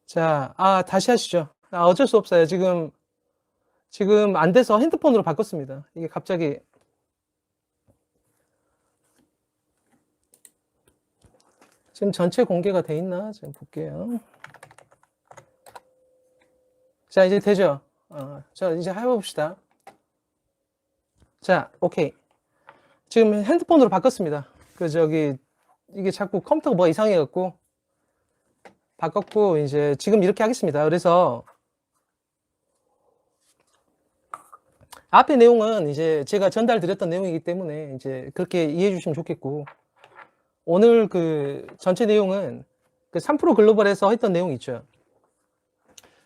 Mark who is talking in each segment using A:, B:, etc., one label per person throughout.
A: 자, 다시 하시죠. 어쩔 수 없어요. 지금 안 돼서 핸드폰으로 바꿨습니다. 이게 갑자기. 지금 전체 공개가 돼 있나? 지금 볼게요. 자, 이제 되죠? 자, 이제 해봅시다. 자, 오케이. 지금 핸드폰으로 바꿨습니다. 이게 자꾸 컴퓨터가 뭐 이상해갖고, 바꿨고, 이제 지금 이렇게 하겠습니다. 그래서, 앞에 내용은 이제 제가 전달드렸던 내용이기 때문에 이제 그렇게 이해해 주시면 좋겠고, 오늘 그 전체 내용은 그 3프로 글로벌에서 했던 내용 있죠.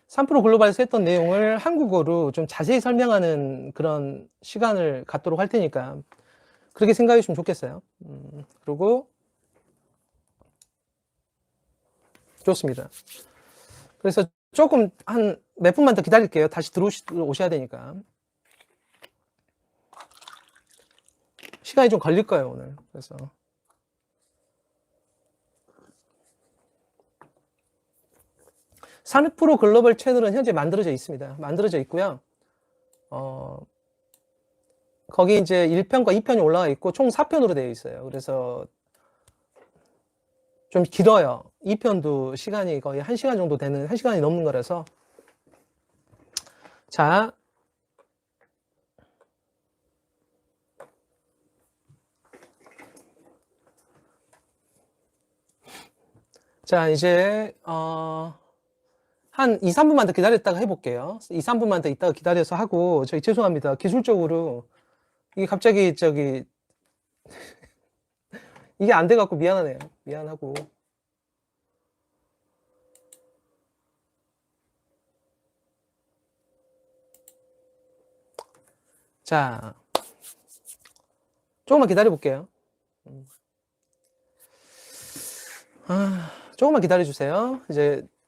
A: 3프로 글로벌에서 했던 내용을 한국어로 좀 자세히 설명하는 그런 시간을 갖도록 할 테니까 그렇게 생각해 주시면 좋겠어요. 그리고 좋습니다. 그래서 조금 한 몇 분만 더 기다릴게요. 다시 들어오셔야 되니까. 시간이 좀 걸릴 거예요, 오늘. 그래서. 산프로 글로벌 채널은 현재 만들어져 있습니다. 만들어져 있고요. 거기 이제 1편과 2편이 올라와 있고 총 4편으로 되어 있어요. 그래서 좀 길어요. 2편도 시간이 거의 1시간 정도 되는, 1시간이 넘는 거라서. 자. 자, 이제, 한 2, 3분만 더 기다렸다가 해볼게요. 2, 3분만 더 있다가 기다려서 하고, 저희 죄송합니다. 기술적으로, 이게 갑자기 이게 안 돼갖고 미안하네요. 미안하고. 자, 조금만 기다려볼게요. 조금만 기다려주세요.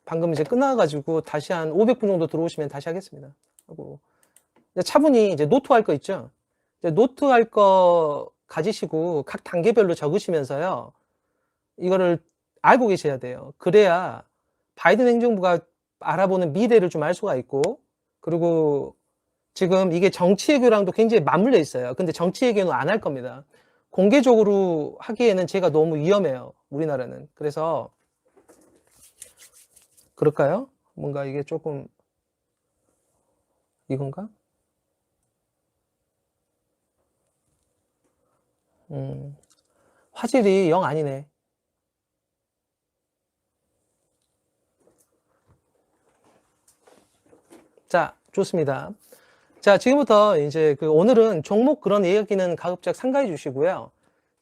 A: 방금 끝나가지고 다시 한 500분 정도 들어오시면 다시 하겠습니다. 하고. 차분히 노트 할 거 있죠? 노트 할 거 가지시고 각 단계별로 적으시면서요. 이거를 알고 계셔야 돼요. 그래야 바이든 행정부가 알아보는 미래를 좀 알 수가 있고, 그리고 지금 이게 정치외교랑도 굉장히 맞물려 있어요. 근데 정치외교는 안 할 겁니다. 공개적으로 하기에는 제가 너무 위험해요. 우리나라는. 그래서 그럴까요? 뭔가 이게 조금 이건가? 화질이 영 아니네. 자, 좋습니다. 자, 지금부터 이제 오늘은 종목 그런 이야기는 가급적 삼가해 주시고요.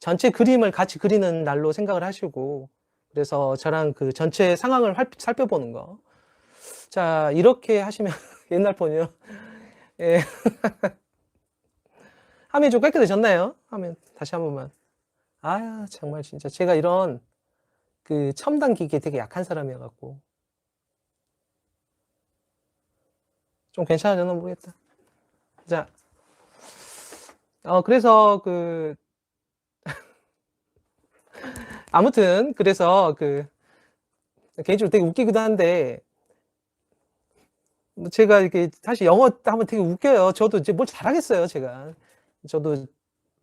A: 전체 그림을 같이 그리는 날로 생각을 하시고, 그래서 저랑 그 전체 상황을 살펴보는 거. 자, 이렇게 하시면, 옛날 폰이요. 예. 화면이 좀 깨끗해졌나요? 화면 다시 한 번만. 정말 진짜 제가 이런 그 첨단 기기에 되게 약한 사람이어갖고. 좀 괜찮아졌나 모르겠다. 자, 그래서 아무튼, 그래서 개인적으로 되게 웃기기도 한데, 제가 이렇게 사실 영어 하면 되게 웃겨요. 저도 이제 뭘 잘하겠어요, 제가. 저도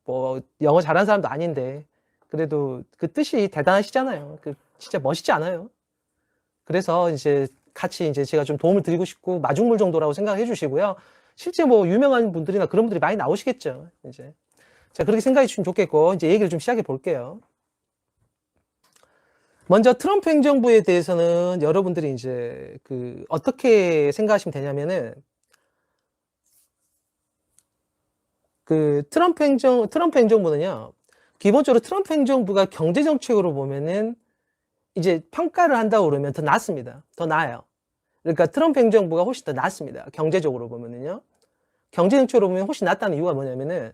A: 뭐 영어 잘하는 사람도 아닌데, 그래도 그 뜻이 대단하시잖아요. 진짜 멋있지 않아요? 그래서 이제 같이 이제 제가 좀 도움을 드리고 싶고, 마중물 정도라고 생각해 주시고요. 실제 뭐 유명한 분들이나 그런 분들이 많이 나오시겠죠, 이제. 자, 그렇게 생각해 주시면 좋겠고, 이제 얘기를 좀 시작해 볼게요. 먼저 트럼프 행정부에 대해서는 여러분들이 이제 어떻게 생각하시면 되냐면은, 트럼프 행정부는요, 기본적으로 트럼프 행정부가 경제 정책으로 보면은 이제 평가를 한다고 그러면 더 낫습니다. 더 나아요. 그러니까 트럼프 행정부가 훨씬 더 낫습니다. 경제적으로 보면은요. 경제 정책으로 보면 훨씬 낫다는 이유가 뭐냐면은,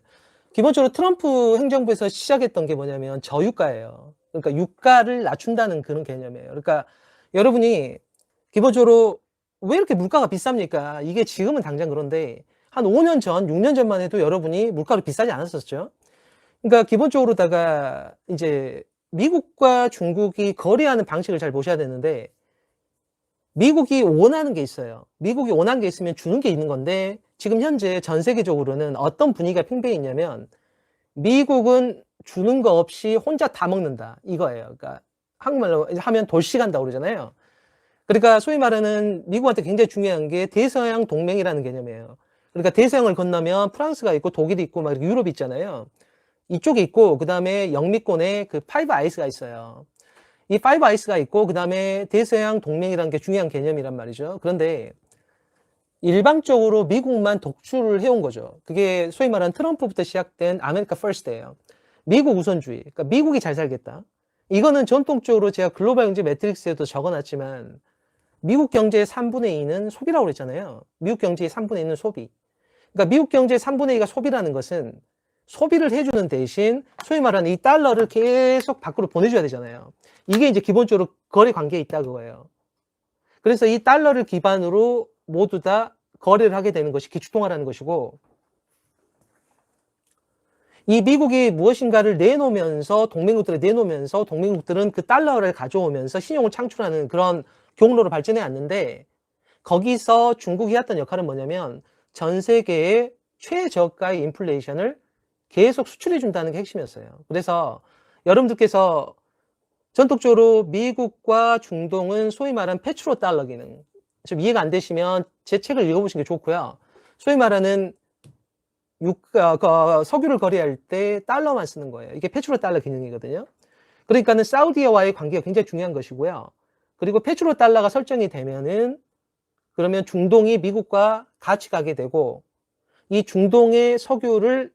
A: 기본적으로 트럼프 행정부에서 시작했던 게 뭐냐면 저유가예요. 그러니까 유가를 낮춘다는 그런 개념이에요. 그러니까 여러분이 기본적으로 왜 이렇게 물가가 비쌉니까? 이게 지금은 당장 그런데 한 5년 전, 6년 전만 해도 여러분이 물가가 비싸지 않았었죠. 그러니까 기본적으로다가 이제 미국과 중국이 거래하는 방식을 잘 보셔야 되는데, 미국이 원하는 게 있어요. 미국이 원하는 게 있으면 주는 게 있는 건데 지금 현재 전 세계적으로는 어떤 분위기가 팽배해 있냐면 미국은 주는 거 없이 혼자 다 먹는다 이거예요. 그러니까 한국말로 하면 돌싱한다고 그러잖아요. 그러니까 소위 말하는 미국한테 굉장히 중요한 게 대서양 동맹이라는 개념이에요. 그러니까 대서양을 건너면 프랑스가 있고 독일이 있고 막 이렇게 유럽이 있잖아요. 이쪽에 있고 그 다음에 영미권에 그 파이브 아이스가 있어요. 이 파이브 아이스가 있고 그 다음에 대서양 동맹이라는 게 중요한 개념이란 말이죠. 그런데 일방적으로 미국만 독주를 해온 거죠. 그게 소위 말하는 트럼프부터 시작된 아메리카 퍼스트예요. 미국 우선주의. 그러니까 미국이 잘 살겠다. 이거는 전통적으로 제가 글로벌 경제 매트릭스에도 적어놨지만 미국 경제의 3분의 2는 소비라고 그랬잖아요. 미국 경제의 3분의 2는 소비. 그러니까 미국 경제의 3분의 2가 소비라는 것은 소비를 해주는 대신 소위 말하는 이 달러를 계속 밖으로 보내줘야 되잖아요. 이게 이제 기본적으로 거래 관계에 있다 그거예요. 그래서 이 달러를 기반으로 모두 다 거래를 하게 되는 것이 기축통화라는 것이고, 이 미국이 무엇인가를 내놓으면서 동맹국들에 내놓으면서 동맹국들은 그 달러를 가져오면서 신용을 창출하는 그런 경로로 발전해 왔는데, 거기서 중국이 했던 역할은 뭐냐면 전 세계의 최저가의 인플레이션을 계속 수출해 준다는 게 핵심이었어요. 그래서 여러분들께서 전통적으로 미국과 중동은 소위 말하는 페트로 달러 기능, 좀 이해가 안 되시면 제 책을 읽어보시는 게 좋고요. 소위 말하는 석유를 거래할 때 달러만 쓰는 거예요. 이게 페트로 달러 기능이거든요. 그러니까는 사우디와의 관계가 굉장히 중요한 것이고요. 그리고 페트로 달러가 설정이 되면은 그러면 중동이 미국과 같이 가게 되고, 이 중동의 석유를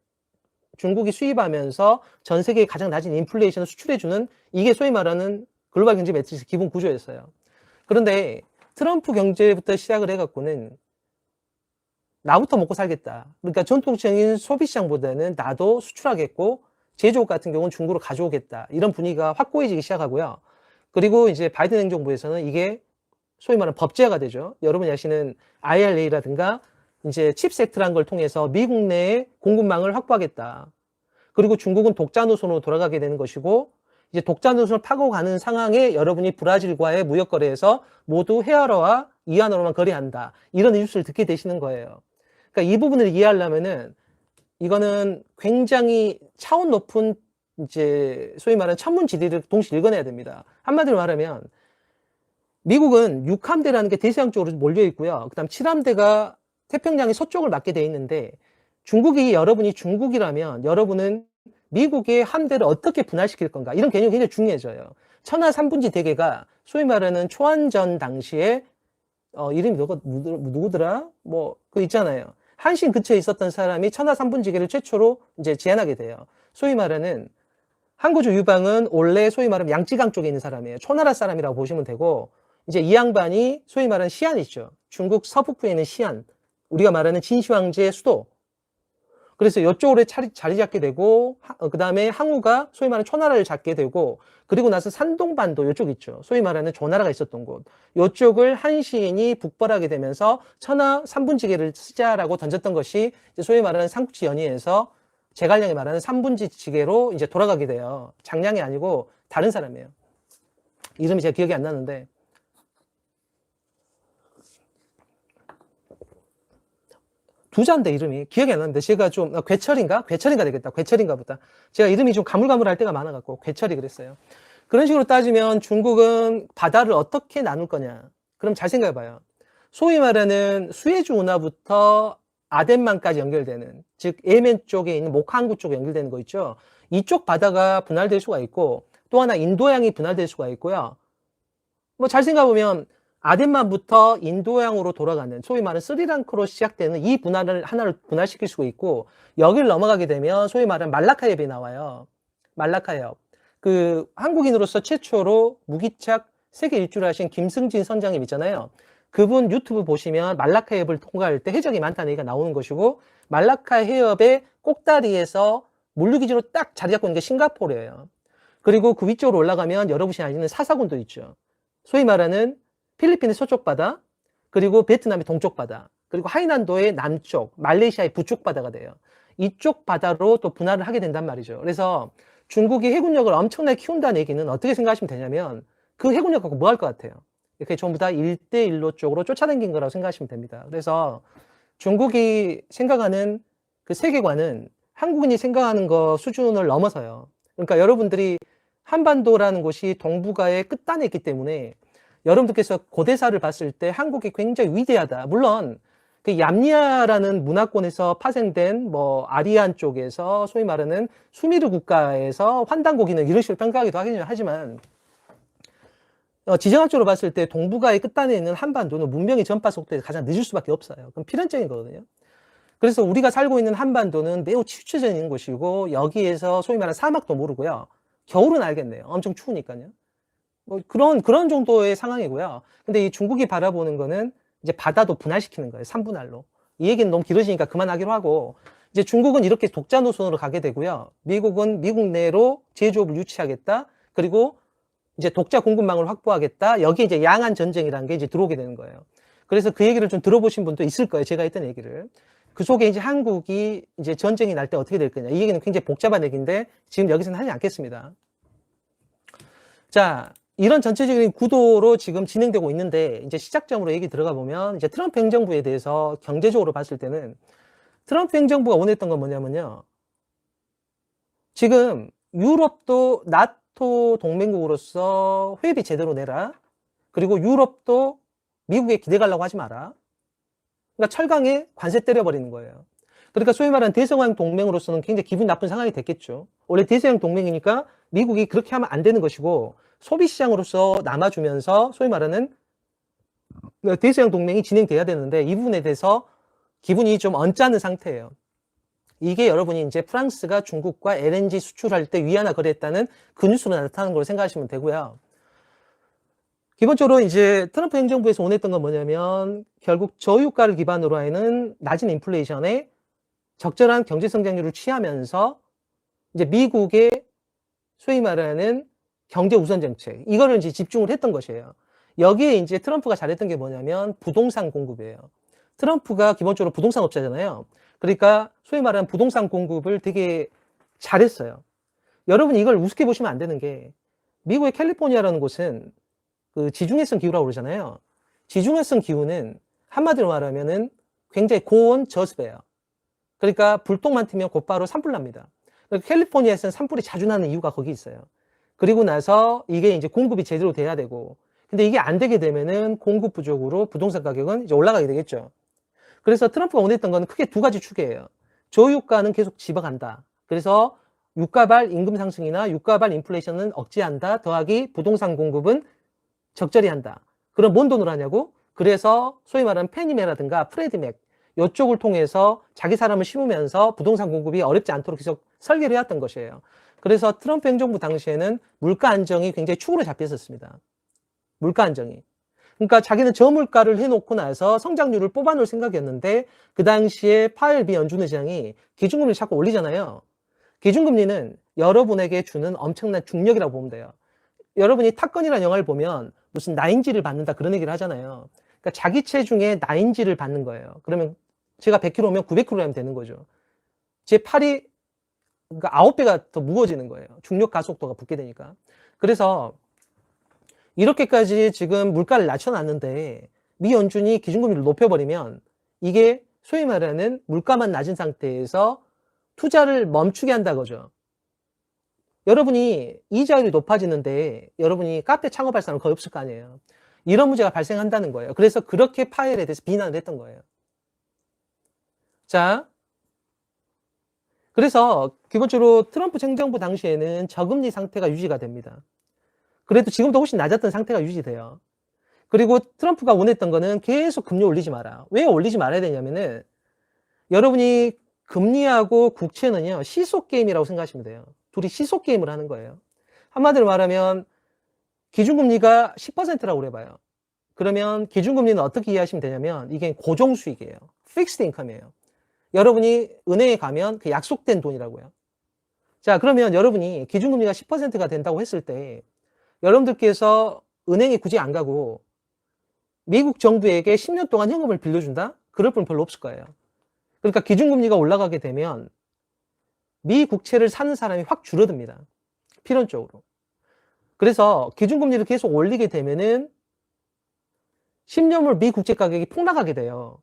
A: 중국이 수입하면서 전 세계의 가장 낮은 인플레이션을 수출해주는, 이게 소위 말하는 글로벌 경제 매트릭스 기본 구조였어요. 그런데 트럼프 경제부터 시작을 해갖고는 나부터 먹고 살겠다. 그러니까 전통적인 소비시장보다는 나도 수출하겠고 제조업 같은 경우는 중국으로 가져오겠다. 이런 분위기가 확고해지기 시작하고요. 그리고 이제 바이든 행정부에서는 이게 소위 말하는 법제화가 되죠. 여러분이 아시는 IRA라든가 이제 칩세트라는 걸 통해서 미국 내에 공급망을 확보하겠다. 그리고 중국은 독자 노선으로 돌아가게 되는 것이고, 이제 독자 노선을 파고 가는 상황에 여러분이 브라질과의 무역 거래에서 모두 헤어러와 이안으로만 거래한다. 이런 뉴스를 듣게 되시는 거예요. 그러니까 이 부분을 이해하려면은 이거는 굉장히 차원 높은 이제 소위 말하는 천문지리를 동시에 읽어내야 됩니다. 한마디로 말하면 미국은 6함대라는 게 대서양 쪽으로 몰려 있고요. 그 다음 7함대가 태평양의 서쪽을 맡게 돼 있는데, 중국이 여러분이 중국이라면 여러분은 미국의 함대를 어떻게 분할시킬 건가, 이런 개념이 굉장히 중요해져요. 천하 3분지 대계가 소위 말하는 초안전 당시에 이름이 누구더라? 뭐 그 있잖아요. 한신 근처에 있었던 사람이 천하 3분지계를 최초로 이제 제안하게 돼요. 소위 말하는 항구주 유방은 원래 소위 말하면 양쯔강 쪽에 있는 사람이에요. 초나라 사람이라고 보시면 되고, 이제 이 양반이 소위 말하는 시안 있죠. 중국 서북부에 있는 시안, 우리가 말하는 진시황제의 수도. 그래서 이쪽으로 자리 잡게 되고, 그 다음에 항우가 소위 말하는 초나라를 잡게 되고, 그리고 나서 산동반도 이쪽 있죠. 소위 말하는 조나라가 있었던 곳. 이쪽을 한시인이 북벌하게 되면서 천하 3분지계를 쓰자라고 던졌던 것이 소위 말하는 삼국지 연의에서 제갈량이 말하는 3분지지계로 이제 돌아가게 돼요. 장량이 아니고 다른 사람이에요. 이름이 제가 기억이 안 나는데. 두자인데 이름이 기억이 안 나는데, 제가 좀 괴철인가 되겠다. 괴철인가 보다. 제가 이름이 좀 가물가물할 때가 많아갖고 괴철이 그랬어요. 그런 식으로 따지면 중국은 바다를 어떻게 나눌 거냐. 그럼 잘 생각해봐요. 소위 말하는 수에즈 운하부터 아덴만까지 연결되는, 즉 예멘 쪽에 있는 목항구 쪽에 연결되는 거 있죠. 이쪽 바다가 분할될 수가 있고, 또 하나 인도양이 분할될 수가 있고요. 뭐 잘 생각해보면 아덴만부터 인도양으로 돌아가는 소위 말하는 스리랑카로 시작되는 이 분할을 하나를 분할시킬 수가 있고, 여기를 넘어가게 되면 소위 말하는 말라카 해협이 나와요. 말라카 해협. 그 한국인으로서 최초로 무기착 세계 일주를 하신 김승진 선장님 있잖아요. 그분 유튜브 보시면 말라카 해협을 통과할 때 해적이 많다는 얘기가 나오는 것이고, 말라카 해협의 꼭다리에서 물류기지로 딱 자리 잡고 있는 게 싱가포르예요. 그리고 그 위쪽으로 올라가면 여러분이 아시는 사사군도 있죠. 소위 말하는 필리핀의 서쪽 바다, 그리고 베트남의 동쪽 바다, 그리고 하이난도의 남쪽, 말레이시아의 북쪽 바다가 돼요. 이쪽 바다로 또 분할을 하게 된단 말이죠. 그래서 중국이 해군력을 엄청나게 키운다는 얘기는 어떻게 생각하시면 되냐면, 그 해군력 갖고 뭐 할 것 같아요? 이렇게 전부 다 1대1로 쪽으로 쫓아다닌 거라고 생각하시면 됩니다. 그래서 중국이 생각하는 그 세계관은 한국인이 생각하는 거 수준을 넘어서요. 그러니까 여러분들이 한반도라는 곳이 동북아의 끝단에 있기 때문에 여러분들께서 고대사를 봤을 때 한국이 굉장히 위대하다. 물론 그 얌리아라는 문화권에서 파생된 뭐 아리안 쪽에서 소위 말하는 수미르 국가에서 환단고기는 이런 식으로 평가하기도 하지만 지정학적으로 봤을 때 동북아의 끝단에 있는 한반도는 문명의 전파 속도에서 가장 늦을 수밖에 없어요. 그럼 필연적인 거거든요. 그래서 우리가 살고 있는 한반도는 매우 치우쳐져 있는 곳이고 여기에서 소위 말하는 사막도 모르고요. 겨울은 알겠네요. 엄청 추우니까요. 뭐 그런 정도의 상황이고요. 근데 이 중국이 바라보는 거는 이제 바다도 분할시키는 거예요. 3분할로. 이 얘기는 너무 길어지니까 그만하기로 하고 이제 중국은 이렇게 독자 노선으로 가게 되고요. 미국은 미국 내로 제조업을 유치하겠다. 그리고 이제 독자 공급망을 확보하겠다. 여기에 이제 양안 전쟁이라는 게 이제 들어오게 되는 거예요. 그래서 그 얘기를 좀 들어보신 분도 있을 거예요. 제가 했던 얘기를. 그 속에 이제 한국이 이제 전쟁이 날 때 어떻게 될 거냐. 이 얘기는 굉장히 복잡한 얘기인데 지금 여기서는 하지 않겠습니다. 자, 이런 전체적인 구도로 지금 진행되고 있는데 이제 시작점으로 얘기 들어가 보면 이제 트럼프 행정부에 대해서 경제적으로 봤을 때는 트럼프 행정부가 원했던 건 뭐냐면요. 지금 유럽도 나토 동맹국으로서 회비 제대로 내라. 그리고 유럽도 미국에 기대 가려고 하지 마라. 그러니까 철강에 관세 때려버리는 거예요. 그러니까 소위 말하는 대서양 동맹으로서는 굉장히 기분 나쁜 상황이 됐겠죠. 원래 대서양 동맹이니까 미국이 그렇게 하면 안 되는 것이고 소비시장으로서 남아주면서 소위 말하는 대서양 동맹이 진행돼야 되는데 이 부분에 대해서 기분이 좀 언짢은 상태예요. 이게 여러분이 이제 프랑스가 중국과 LNG 수출할 때 위안화 거래했다는 그 뉴스로 나타나는 걸로 생각하시면 되고요. 기본적으로 이제 트럼프 행정부에서 원했던 건 뭐냐면 결국 저유가를 기반으로 하는 낮은 인플레이션에 적절한 경제 성장률을 취하면서 이제 미국의 소위 말하는 경제 우선 정책 이거를 이제 집중을 했던 것이에요. 여기에 이제 트럼프가 잘했던 게 뭐냐면 부동산 공급이에요. 트럼프가 기본적으로 부동산 업자잖아요. 그러니까 소위 말하는 부동산 공급을 되게 잘했어요. 여러분 이걸 우습게 보시면 안 되는 게 미국의 캘리포니아라는 곳은 그 지중해성 기후라고 그러잖아요. 지중해성 기후는 한마디로 말하면은 굉장히 고온 저습해요. 그러니까 불똥만 튀면 곧바로 산불 납니다. 그러니까 캘리포니아에서는 산불이 자주 나는 이유가 거기 있어요. 그리고 나서 이게 이제 공급이 제대로 돼야 되고, 근데 이게 안 되게 되면은 공급 부족으로 부동산 가격은 이제 올라가게 되겠죠. 그래서 트럼프가 원했던 건 크게 두 가지 축이에요. 저유가는 계속 집어간다. 그래서 유가발 임금 상승이나 유가발 인플레이션은 억제한다. 더하기 부동산 공급은 적절히 한다. 그럼 뭔 돈으로 하냐고? 그래서 소위 말하는 페니메라든가 프레드맥 이쪽을 통해서 자기 사람을 심으면서 부동산 공급이 어렵지 않도록 계속 설계를 해왔던 것이에요. 그래서 트럼프 행정부 당시에는 물가 안정이 굉장히 축으로 잡혔었습니다. 물가 안정이. 그러니까 자기는 저물가를 해놓고 나서 성장률을 뽑아놓을 생각이었는데 그 당시에 파웰 연준 의장이 기준금리를 자꾸 올리잖아요. 기준금리는 여러분에게 주는 엄청난 중력이라고 보면 돼요. 여러분이 탑건이라는 영화를 보면 무슨 나인지를 받는다 그런 얘기를 하잖아요. 그러니까 자기 체중에 나인지를 받는 거예요. 그러면 제가 100kg면 900kg 되는 거죠. 제 팔이 그러니까 9배가 더 무거워지는 거예요. 중력 가속도가 붙게 되니까. 그래서 이렇게까지 지금 물가를 낮춰놨는데 미 연준이 기준금리를 높여버리면 이게 소위 말하는 물가만 낮은 상태에서 투자를 멈추게 한다고죠. 여러분이 이자율이 높아지는데 여러분이 카페 창업할 사람은 거의 없을 거 아니에요. 이런 문제가 발생한다는 거예요. 그래서 그렇게 파웰에 대해서 비난을 했던 거예요. 자, 그래서 기본적으로 트럼프 행정부 당시에는 저금리 상태가 유지가 됩니다. 그래도 지금도 훨씬 낮았던 상태가 유지돼요. 그리고 트럼프가 원했던 거는 계속 금리 올리지 마라. 왜 올리지 말아야 되냐면은 여러분이 금리하고 국채는요 시속 게임이라고 생각하시면 돼요. 둘이 시속 게임을 하는 거예요. 한마디로 말하면 기준금리가 10%라고 그래봐요. 그러면 기준금리는 어떻게 이해하시면 되냐면 이게 고정수익이에요. 픽스드 인컴이에요. 여러분이 은행에 가면 그 약속된 돈이라고요. 자, 그러면 여러분이 기준금리가 10%가 된다고 했을 때 여러분들께서 은행에 굳이 안 가고 미국 정부에게 10년 동안 현금을 빌려준다? 그럴 분 별로 없을 거예요. 그러니까 기준금리가 올라가게 되면 미 국채를 사는 사람이 확 줄어듭니다. 필연적으로. 그래서 기준금리를 계속 올리게 되면은 10년물 미 국채 가격이 폭락하게 돼요.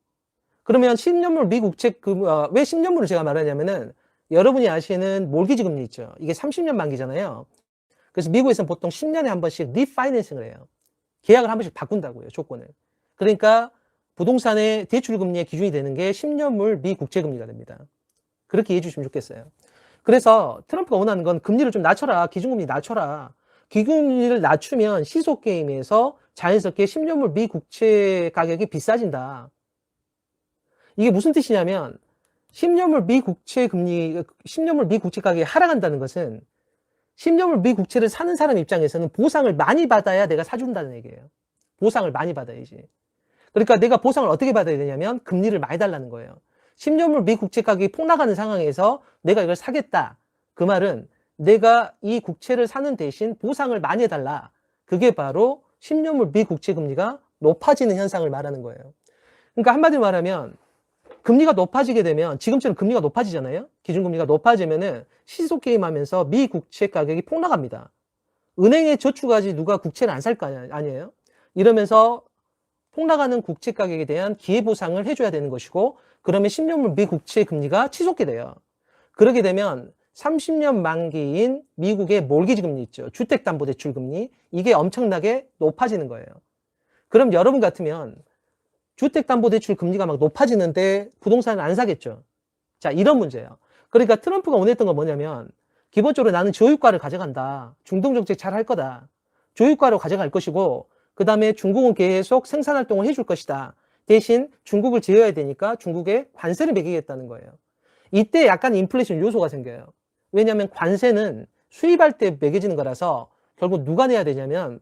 A: 그러면 10년물 미 국채 왜 10년물을 제가 말하냐면은 여러분이 아시는 몰기지 금리 있죠. 이게 30년 만기잖아요. 그래서 미국에서는 보통 10년에 한 번씩 리파이낸싱을 해요. 계약을 한 번씩 바꾼다고요, 조건을. 그러니까 부동산의 대출 금리의 기준이 되는 게 10년물 미 국채 금리가 됩니다. 그렇게 이해해 주시면 좋겠어요. 그래서 트럼프가 원하는 건 금리를 좀 낮춰라. 기준금리 낮춰라. 기준금리를 낮추면 시소게임에서 자연스럽게 10년물 미 국채 가격이 비싸진다. 이게 무슨 뜻이냐면 10년물 미 국채 금리, 10년물 미 국채 가격이 하락한다는 것은 10년물 미 국채를 사는 사람 입장에서는 보상을 많이 받아야 내가 사준다는 얘기예요. 보상을 많이 받아야지. 그러니까 내가 보상을 어떻게 받아야 되냐면 금리를 많이 달라는 거예요. 10년물 미 국채 가격이 폭락하는 상황에서 내가 이걸 사겠다. 그 말은 내가 이 국채를 사는 대신 보상을 많이 해달라. 그게 바로 10년물 미 국채 금리가 높아지는 현상을 말하는 거예요. 그러니까 한마디로 말하면 금리가 높아지게 되면 지금처럼 금리가 높아지잖아요. 기준금리가 높아지면은 시소게임 하면서 미 국채 가격이 폭락합니다. 은행에 저축하지 누가 국채를 안 살 거 아니에요. 이러면서 폭락하는 국채 가격에 대한 기회보상을 해줘야 되는 것이고, 그러면 10년물 미 국채 금리가 치솟게 돼요. 그러게 되면 30년 만기인 미국의 몰기지 금리 있죠. 주택담보대출 금리. 이게 엄청나게 높아지는 거예요. 그럼 여러분 같으면 주택담보대출 금리가 막 높아지는데 부동산을 안 사겠죠. 자, 이런 문제예요. 그러니까 트럼프가 원했던 건 뭐냐면 기본적으로 나는 저유가를 가져간다. 중동정책 잘 할 거다. 저유가로 가져갈 것이고, 그 다음에 중국은 계속 생산활동을 해줄 것이다. 대신 중국을 제어해야 되니까 중국에 관세를 매기겠다는 거예요. 이때 약간 인플레이션 요소가 생겨요. 왜냐하면 관세는 수입할 때 매겨지는 거라서 결국은 누가 내야 되냐면요.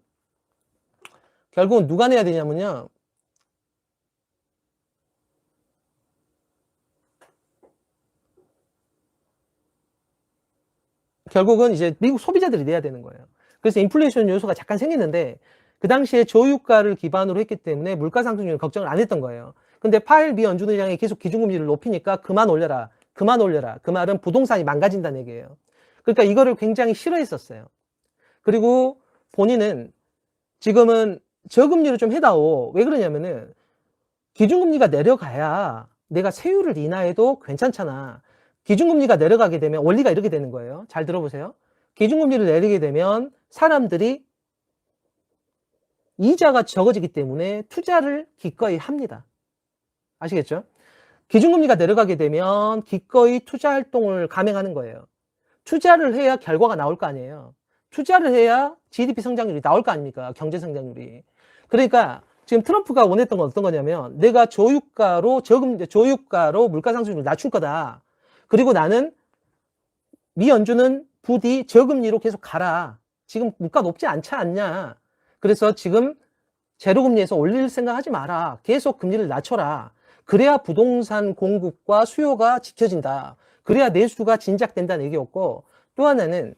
A: 결국은 이제 미국 소비자들이 내야 되는 거예요. 그래서 인플레이션 요소가 잠깐 생기는데 그 당시에 저유가를 기반으로 했기 때문에 물가 상승률을 걱정을 안 했던 거예요. 근데 파웰 미 연준 의장이 계속 기준금리를 높이니까 그만 올려라. 그만 올려라. 그 말은 부동산이 망가진다는 얘기예요. 그러니까 이거를 굉장히 싫어했었어요. 그리고 본인은 지금은 저금리를 좀 해다오. 왜 그러냐면은 기준금리가 내려가야 내가 세율을 인하해도 괜찮잖아. 기준금리가 내려가게 되면 원리가 이렇게 되는 거예요. 잘 들어보세요. 기준금리를 내리게 되면 사람들이 이자가 적어지기 때문에 투자를 기꺼이 합니다. 아시겠죠? 기준금리가 내려가게 되면 기꺼이 투자 활동을 감행하는 거예요. 투자를 해야 결과가 나올 거 아니에요. 투자를 해야 GDP 성장률이 나올 거 아닙니까? 경제 성장률이. 그러니까 지금 트럼프가 원했던 건 어떤 거냐면 내가 저유가로 물가 상승률을 낮출 거다. 그리고 나는 미 연준은 부디 저금리로 계속 가라. 지금 물가 높지 않지 않냐. 그래서 지금 제로금리에서 올릴 생각 하지 마라. 계속 금리를 낮춰라. 그래야 부동산 공급과 수요가 지켜진다. 그래야 내수가 진작된다는 얘기였고, 또 하나는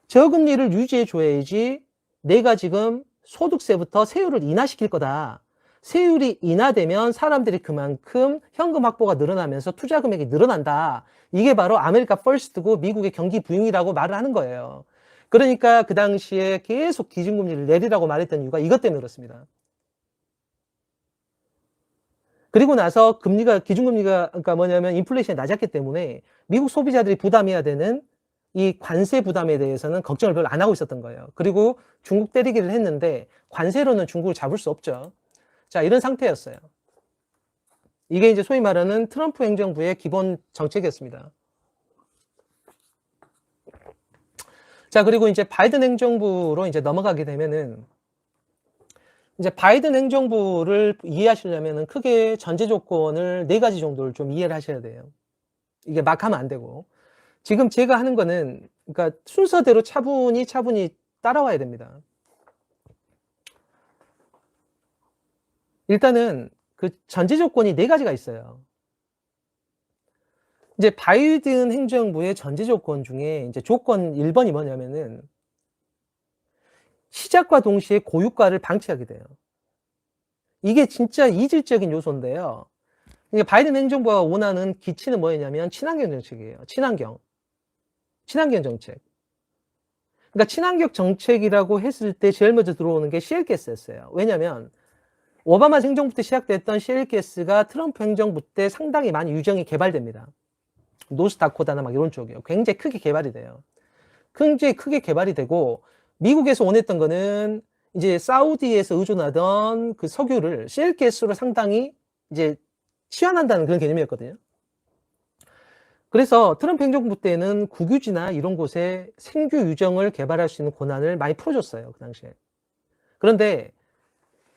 A: 저금리를 유지해 줘야지 내가 지금 소득세부터 세율을 인하시킬 거다. 세율이 인하되면 사람들이 그만큼 현금 확보가 늘어나면서 투자 금액이 늘어난다. 이게 바로 아메리카 퍼스트고 미국의 경기 부양이라고 말을 하는 거예요. 그러니까 그 당시에 계속 기준금리를 내리라고 말했던 이유가 이것 때문에 그렇습니다. 그리고 나서 기준금리가 그러니까 뭐냐면 인플레이션이 낮았기 때문에 미국 소비자들이 부담해야 되는 이 관세 부담에 대해서는 걱정을 별로 안 하고 있었던 거예요. 그리고 중국 때리기를 했는데 관세로는 중국을 잡을 수 없죠. 자, 이런 상태였어요. 이게 이제 소위 말하는 트럼프 행정부의 기본 정책이었습니다. 자, 그리고 이제 바이든 행정부로 이제 넘어가게 되면은 이제 바이든 행정부를 이해하시려면은 크게 전제 조건을 4가지 정도를 좀 이해를 하셔야 돼요. 이게 막 하면 안 되고. 지금 제가 하는 거는 그러니까 순서대로 차분히 따라와야 됩니다. 일단은 그 전제 조건이 4가지가 있어요. 이제 바이든 행정부의 전제 조건 중에 이제 조건 1번이 뭐냐면은 시작과 동시에 고유가를 방치하게 돼요. 이게 진짜 이질적인 요소인데요. 바이든 행정부가 원하는 기치는 뭐였냐면 친환경 정책이에요. 친환경 정책. 그러니까 친환경 정책이라고 했을 때 제일 먼저 들어오는 게 CL가스였어요. 왜냐면 오바마 행정부 때 시작됐던 셰일가스가 트럼프 행정부 때 상당히 많이 유정이 개발됩니다. 노스다코다나 막 이런 쪽이요. 굉장히 크게 개발이 돼요. 굉장히 크게 개발이 되고, 미국에서 원했던 거는 이제 사우디에서 의존하던 그 석유를 셰일가스로 상당히 이제 치환한다는 그런 개념이었거든요. 그래서 트럼프 행정부 때는 국유지나 이런 곳에 생유 유정을 개발할 수 있는 권한을 많이 풀어줬어요, 그 당시에. 그런데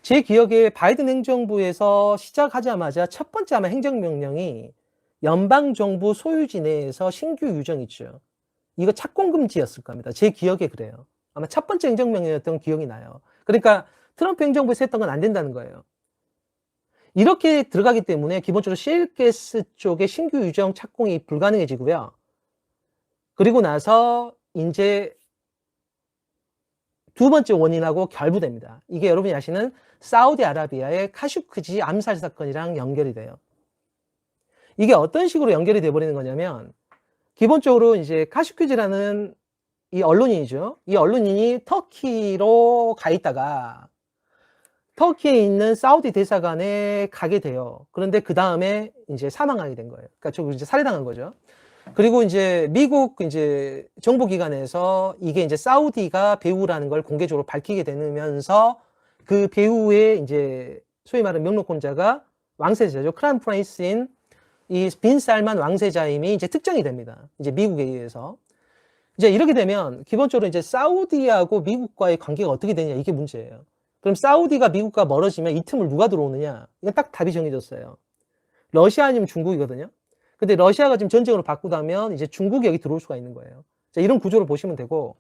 A: 제 기억에 바이든 행정부에서 시작하자마자 첫 번째 아마 행정명령이 연방정부 소유지 내에서 신규 유정 있죠. 이거 착공금지였을 겁니다. 제 기억에 그래요. 아마 첫 번째 행정명령이었던 기억이 나요. 그러니까 트럼프 행정부에서 했던 건 안 된다는 거예요. 이렇게 들어가기 때문에 기본적으로 셰일가스 쪽에 신규 유정 착공이 불가능해지고요. 그리고 나서 이제 두 번째 원인하고 결부됩니다. 이게 여러분이 아시는 사우디아라비아의 카슈크지 암살 사건이랑 연결이 돼요. 이게 어떤 식으로 연결이 돼버리는 거냐면, 기본적으로 이제 카슈크지라는 이 언론인이죠. 이 언론인이 터키로 가 있다가 터키에 있는 사우디 대사관에 가게 돼요. 그런데 그 다음에 이제 사망하게 된 거예요. 그러니까 저 이제 살해당한 거죠. 그리고 이제 미국 이제 정보기관에서 이게 이제 사우디가 배우라는 걸 공개적으로 밝히게 되면서 그 배우의 이제 소위 말하는 명록혼자가 왕세자죠. 크라운 프린스인 이 빈 살만 왕세자임이 이제 특정이 됩니다. 이제 미국에 의해서. 이제 이렇게 되면 기본적으로 이제 사우디하고 미국과의 관계가 어떻게 되냐, 이게 문제예요. 그럼 사우디가 미국과 멀어지면 이 틈을 누가 들어오느냐? 이건 딱 답이 정해졌어요. 러시아 아니면 중국이거든요. 근데 러시아가 지금 전쟁으로 바꾸다면 이제 중국이 여기 들어올 수가 있는 거예요. 자, 이런 구조로 보시면 되고,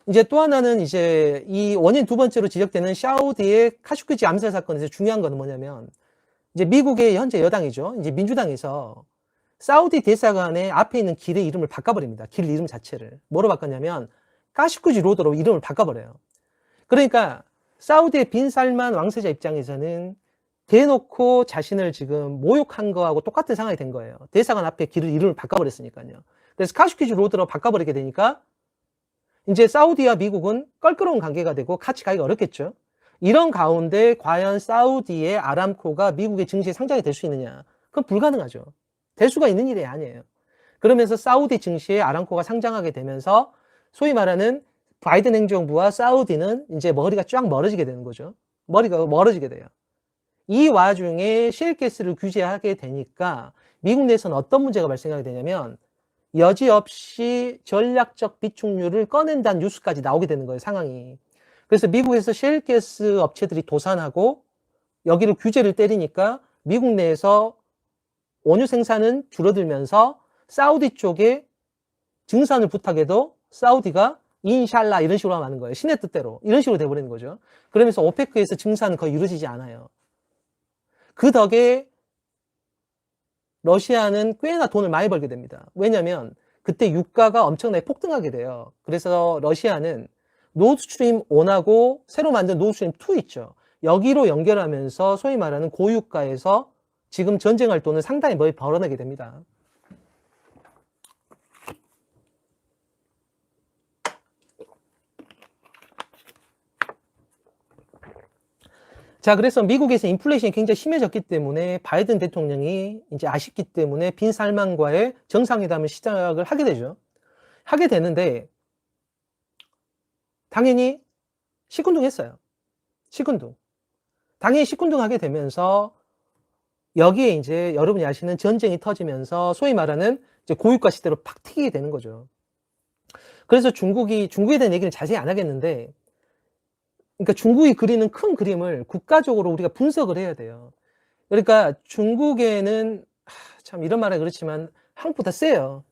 A: 이제 또 하나는 이제 이 원인 두 번째로 지적되는 사우디의 카슈크지 암살 사건에서 중요한 건 뭐냐면, 이제 미국의 현재 여당이죠. 이제 민주당에서 사우디 대사관의 앞에 있는 길의 이름을 바꿔버립니다. 길 이름 자체를. 뭐로 바꿨냐면 카슈크지 로드로 이름을 바꿔버려요. 그러니까 사우디의 빈 살만 왕세자 입장에서는 대놓고 자신을 지금 모욕한 거하고 똑같은 상황이 된 거예요. 대사관 앞에 길을 이름을 바꿔버렸으니까요. 그래서 카슈크지 로드로 바꿔버리게 되니까 이제 사우디와 미국은 껄끄러운 관계가 되고 같이 가기가 어렵겠죠. 이런 가운데 과연 사우디의 아람코가 미국의 증시에 상장이 될 수 있느냐? 그건 불가능하죠. 될 수가 있는 일이 아니에요. 그러면서 사우디 증시에 아람코가 상장하게 되면서 소위 말하는 바이든 행정부와 사우디는 이제 머리가 쫙 멀어지게 되는 거죠. 머리가 멀어지게 돼요. 이 와중에 셰일가스를 규제하게 되니까 미국 내에서는 어떤 문제가 발생하게 되냐면 여지없이 전략적 비축률을 꺼낸다는 뉴스까지 나오게 되는 거예요, 상황이. 그래서 미국에서 셰일가스 업체들이 도산하고 여기를 규제를 때리니까 미국 내에서 원유 생산은 줄어들면서 사우디 쪽에 증산을 부탁해도 사우디가 인샬라 이런 식으로 하는 거예요. 신의 뜻대로. 이런 식으로 돼버리는 거죠. 그러면서 오페크에서 증산은 거의 이루어지지 않아요. 그 덕에 러시아는 꽤나 돈을 많이 벌게 됩니다. 왜냐하면 그때 유가가 엄청나게 폭등하게 돼요. 그래서 러시아는 노드스트림 1하고 새로 만든 노드스트림 2 있죠. 여기로 연결하면서 소위 말하는 고유가에서 지금 전쟁할 돈을 상당히 많이 벌어내게 됩니다. 자, 그래서 미국에서 인플레이션이 굉장히 심해졌기 때문에 바이든 대통령이 이제 아쉽기 때문에 빈 살만과의 정상회담을 시작을 하게 되죠. 하게 되는데 당연히 시큰둥했어요. 시큰둥. 당연히 시큰둥하게 되면서 여기에 이제 여러분이 아시는 전쟁이 터지면서 소위 말하는 이제 고유가 시대로 팍 튀게 되는 거죠. 그래서 중국에 대한 얘기는 자세히 안 하겠는데, 그러니까 중국이 그리는 큰 그림을 국가적으로 우리가 분석을 해야 돼요. 그러니까 중국에는 참 이런 말은 그렇지만 한국보다 세요.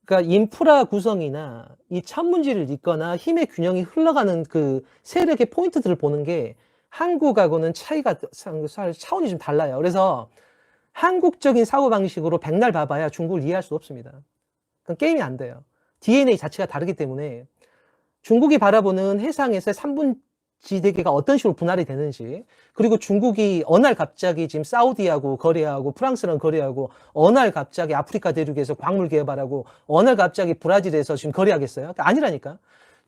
A: 그러니까 인프라 구성이나 이 천문지를 잇거나 힘의 균형이 흘러가는 그 세력의 포인트들을 보는 게 한국하고는 차원이 좀 달라요. 그래서 한국적인 사고방식으로 백날 봐봐야 중국을 이해할 수 없습니다. 그건 게임이 안 돼요. DNA 자체가 다르기 때문에 중국이 바라보는 해상에서의 3분 지대계가 어떤 식으로 분할이 되는지, 그리고 중국이 어느 날 갑자기 지금 사우디하고 거래하고 프랑스랑 거래하고 어느 날 갑자기 아프리카 대륙에서 광물 개발하고 어느 날 갑자기 브라질에서 지금 거래하겠어요? 아니라니까.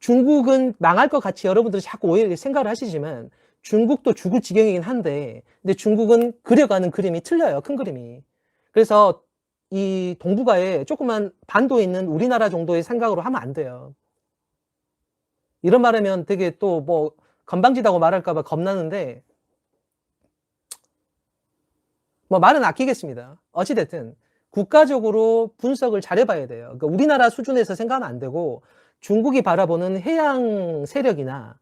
A: 중국은 망할 것 같이 여러분들이 자꾸 오해를 생각을 하시지만 중국도 죽을 지경이긴 한데, 근데 중국은 그려가는 그림이 틀려요. 큰 그림이. 그래서 이 동북아에 조그만 반도에 있는 우리나라 정도의 생각으로 하면 안 돼요. 이런 말하면 되게 또 뭐 건방지다고 말할까봐 겁나는데, 뭐 말은 아끼겠습니다. 어찌됐든 국가적으로 분석을 잘 해봐야 돼요. 그러니까 우리나라 수준에서 생각하면 안 되고, 중국이 바라보는 해양 세력이나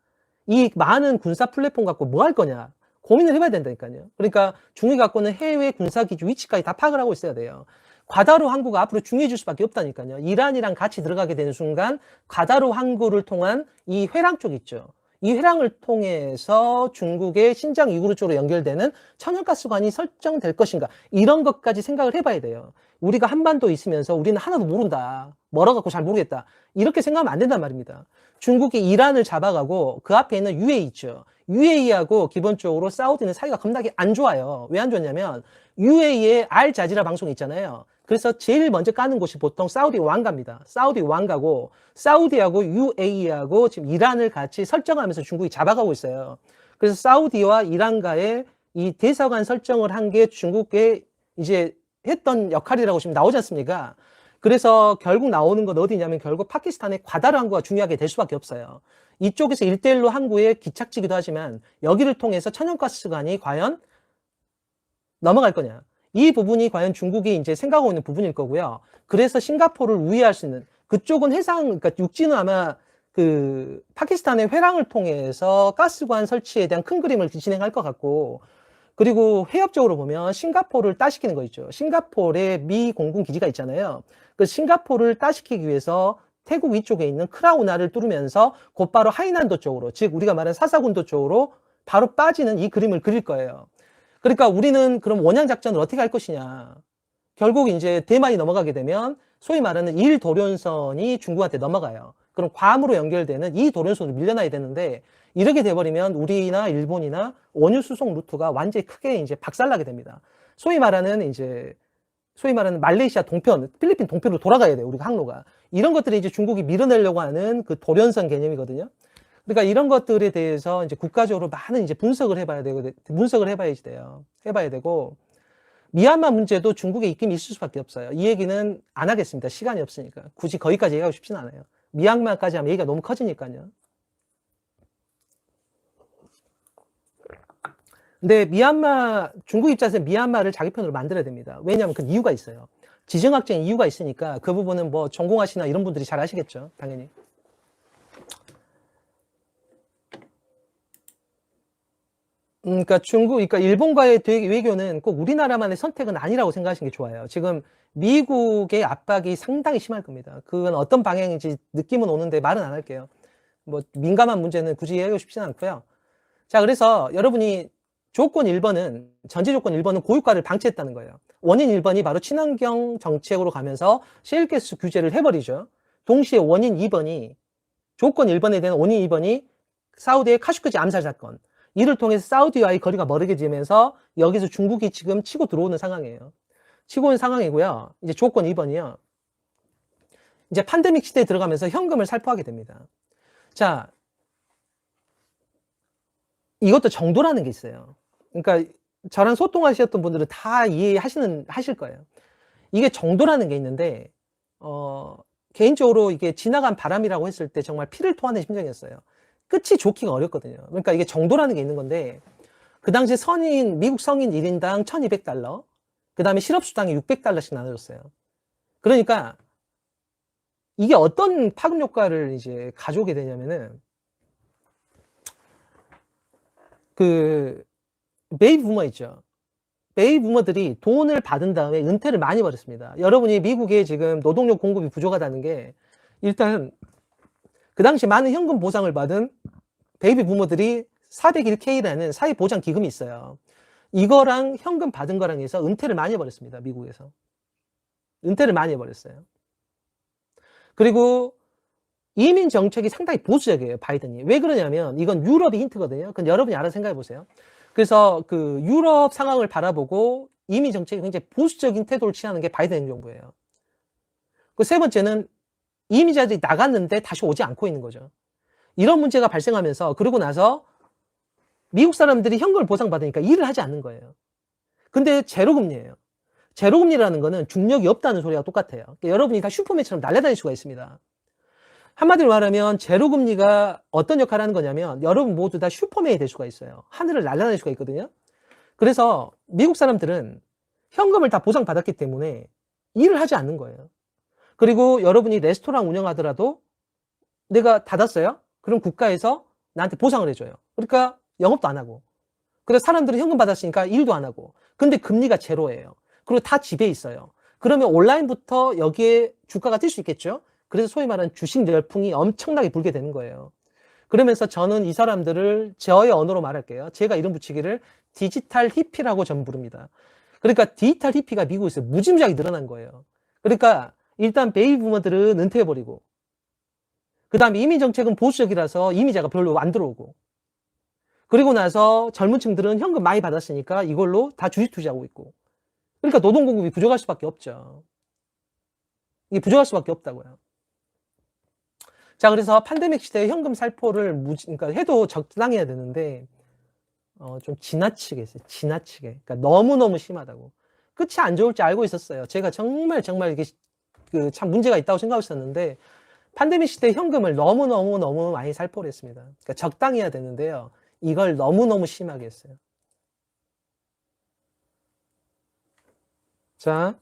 A: 이 많은 군사 플랫폼 갖고 뭐 할 거냐 고민을 해봐야 된다니까요. 그러니까 중국이 갖고 있는 해외 군사 기지 위치까지 다 파악을 하고 있어야 돼요. 과다로 항구가 앞으로 중요해질 수밖에 없다니까요. 이란이랑 같이 들어가게 되는 순간 과다로 항구를 통한 이 회랑 쪽 있죠. 이 회랑을 통해서 중국의 신장 위구르 쪽으로 연결되는 천연가스관이 설정될 것인가, 이런 것까지 생각을 해봐야 돼요. 우리가 한반도에 있으면서 우리는 하나도 모른다, 멀어갖고 잘 모르겠다, 이렇게 생각하면 안 된단 말입니다. 중국이 이란을 잡아가고 그 앞에 있는 UAE 있죠. UAE하고 기본적으로 사우디는 사이가 겁나게 안 좋아요. 왜 안 좋냐면 UAE에 알자지라 방송이 있잖아요. 그래서 제일 먼저 까는 곳이 보통 사우디 왕가입니다. 사우디 왕가고, 사우디하고 UAE하고 지금 이란을 같이 설정하면서 중국이 잡아가고 있어요. 그래서 사우디와 이란과의 이 대사관 설정을 한 게 중국의 이제 했던 역할이라고 지금 나오지 않습니까? 그래서 결국 나오는 건 어디냐면 결국 파키스탄의 과다르 항구가 중요하게 될 수밖에 없어요. 이쪽에서 1대1로 항구에 기착지기도 하지만 여기를 통해서 천연가스관이 과연 넘어갈 거냐, 이 부분이 과연 중국이 이제 생각하고 있는 부분일 거고요. 그래서 싱가포르를 우회할 수 있는, 그쪽은 해상, 그러니까 육지는 아마 그 파키스탄의 회랑을 통해서 가스관 설치에 대한 큰 그림을 진행할 것 같고, 그리고 해협적으로 보면 싱가포르를 따시키는 거 있죠. 싱가포르에 미 공군 기지가 있잖아요. 그 싱가포르를 따시키기 위해서 태국 위쪽에 있는 크라우나를 뚫으면서 곧바로 하이난도 쪽으로, 즉 우리가 말하는 사사군도 쪽으로 바로 빠지는 이 그림을 그릴 거예요. 그러니까 우리는 그럼 원양 작전을 어떻게 할 것이냐. 결국 이제 대만이 넘어가게 되면 소위 말하는 1도련선이 중국한테 넘어가요. 그럼 괌으로 연결되는 이 도련선으로 밀려나야 되는데, 이렇게 돼버리면 우리나 일본이나 원유 수송 루트가 완전히 크게 이제 박살나게 됩니다. 소위 말하는 말레이시아 동편, 필리핀 동편으로 돌아가야 돼요. 우리가 항로가. 이런 것들이 이제 중국이 밀어내려고 하는 그 도련선 개념이거든요. 그러니까 이런 것들에 대해서 이제 국가적으로 많은 이제 분석을 해봐야 돼요. 해봐야 되고, 미얀마 문제도 중국의 입김이 있을 수밖에 없어요. 이 얘기는 안 하겠습니다. 시간이 없으니까. 굳이 거기까지 얘기하고 싶진 않아요. 미얀마까지 하면 얘기가 너무 커지니까요. 근데 중국 입장에서 미얀마를 자기 편으로 만들어야 됩니다. 왜냐하면 그 이유가 있어요. 지정학적인 이유가 있으니까 그 부분은 뭐 전공하시나 이런 분들이 잘 아시겠죠. 당연히. 그러니까 그러니까 일본과의 외교는 꼭 우리나라만의 선택은 아니라고 생각하시는 게 좋아요. 지금 미국의 압박이 상당히 심할 겁니다. 그건 어떤 방향인지 느낌은 오는데 말은 안 할게요. 뭐 민감한 문제는 굳이 얘기하고 싶지는 않고요. 자, 그래서 여러분이 조건 1번은, 전제 조건 1번은 고유가를 방치했다는 거예요. 원인 1번이 바로 친환경 정책으로 가면서 셰일가스 규제를 해버리죠. 동시에 원인 2번이, 조건 1번에 대한 원인 2번이 사우디의 카슈크지 암살 사건, 이를 통해서 사우디와의 거리가 멀어지면서 여기서 중국이 지금 치고 들어오는 상황이에요. 치고 오는 상황이고요. 이제 조건 2번이요. 이제 팬데믹 시대에 들어가면서 현금을 살포하게 됩니다. 자, 이것도 정도라는 게 있어요. 그러니까 저랑 소통하셨던 분들은 다 하실 거예요. 이게 정도라는 게 있는데, 개인적으로 이게 지나간 바람이라고 했을 때 정말 피를 토하는 심정이었어요. 끝이 좋기가 어렵거든요. 그러니까 이게 정도라는 게 있는 건데, 그 당시 미국 성인 1인당 $1200, 그 다음에 실업수당이 $600씩 나눠줬어요. 그러니까 이게 어떤 파급 효과를 이제 가져오게 되냐면은, 그 베이비 부머 있죠. 베이비 부머들이 돈을 받은 다음에 은퇴를 많이 버렸습니다. 여러분이 미국에 지금 노동력 공급이 부족하다는 게, 일단 그 당시 많은 현금 보상을 받은 베이비 부머들이 401k라는 사회보장 기금이 있어요. 이거랑 현금 받은 거랑 해서 은퇴를 많이 해버렸습니다. 미국에서. 은퇴를 많이 해버렸어요. 그리고 이민 정책이 상당히 보수적이에요. 바이든이. 왜 그러냐면 이건 유럽이 힌트거든요. 그건 여러분이 알아서 생각해 보세요. 그래서 그 유럽 상황을 바라보고 이민 정책이 굉장히 보수적인 태도를 취하는 게 바이든 행정부예요. 그 세 번째는 이민자들이 나갔는데 다시 오지 않고 있는 거죠. 이런 문제가 발생하면서, 그러고 나서 미국 사람들이 현금을 보상받으니까 일을 하지 않는 거예요. 근데 제로금리예요. 제로금리라는 거는 중력이 없다는 소리가 똑같아요. 그러니까 여러분이 다 슈퍼맨처럼 날아다닐 수가 있습니다. 한마디로 말하면 제로금리가 어떤 역할을 하는 거냐면 여러분 모두 다 슈퍼맨이 될 수가 있어요. 하늘을 날아다닐 수가 있거든요. 그래서 미국 사람들은 현금을 다 보상받았기 때문에 일을 하지 않는 거예요. 그리고 여러분이 레스토랑 운영하더라도 내가 닫았어요? 그럼 국가에서 나한테 보상을 해줘요. 그러니까 영업도 안 하고. 그래서 사람들은 현금 받았으니까 일도 안 하고. 근데 금리가 제로예요. 그리고 다 집에 있어요. 그러면 온라인부터 여기에 주가가 뛸 수 있겠죠? 그래서 소위 말하는 주식 열풍이 엄청나게 불게 되는 거예요. 그러면서 저는 이 사람들을 저의 언어로 말할게요. 제가 이름 붙이기를 디지털 히피라고 전 부릅니다. 그러니까 디지털 히피가 미국에서 무지무지하게 늘어난 거예요. 그러니까 일단 베이비 부머들은 은퇴해버리고, 그 다음에 이민 정책은 보수적이라서 이민자가 별로 안 들어오고, 그리고 나서 젊은 층들은 현금 많이 받았으니까 이걸로 다 주식 투자하고 있고, 그러니까 노동 공급이 부족할 수밖에 없죠. 이게 부족할 수밖에 없다고요. 자, 그래서 팬데믹 시대에 현금 살포를 그러니까 해도 적당해야 되는데 좀 지나치게 했어요. 지나치게. 그러니까 너무너무 심하다고. 끝이 안 좋을지 알고 있었어요. 제가 정말 이게 참 문제가 있다고 생각하고 있었는데 팬데믹 시대에 현금을 너무 많이 살포를 했습니다. 그러니까 적당히 해야 되는데요. 이걸 너무너무 심하게 했어요. 자,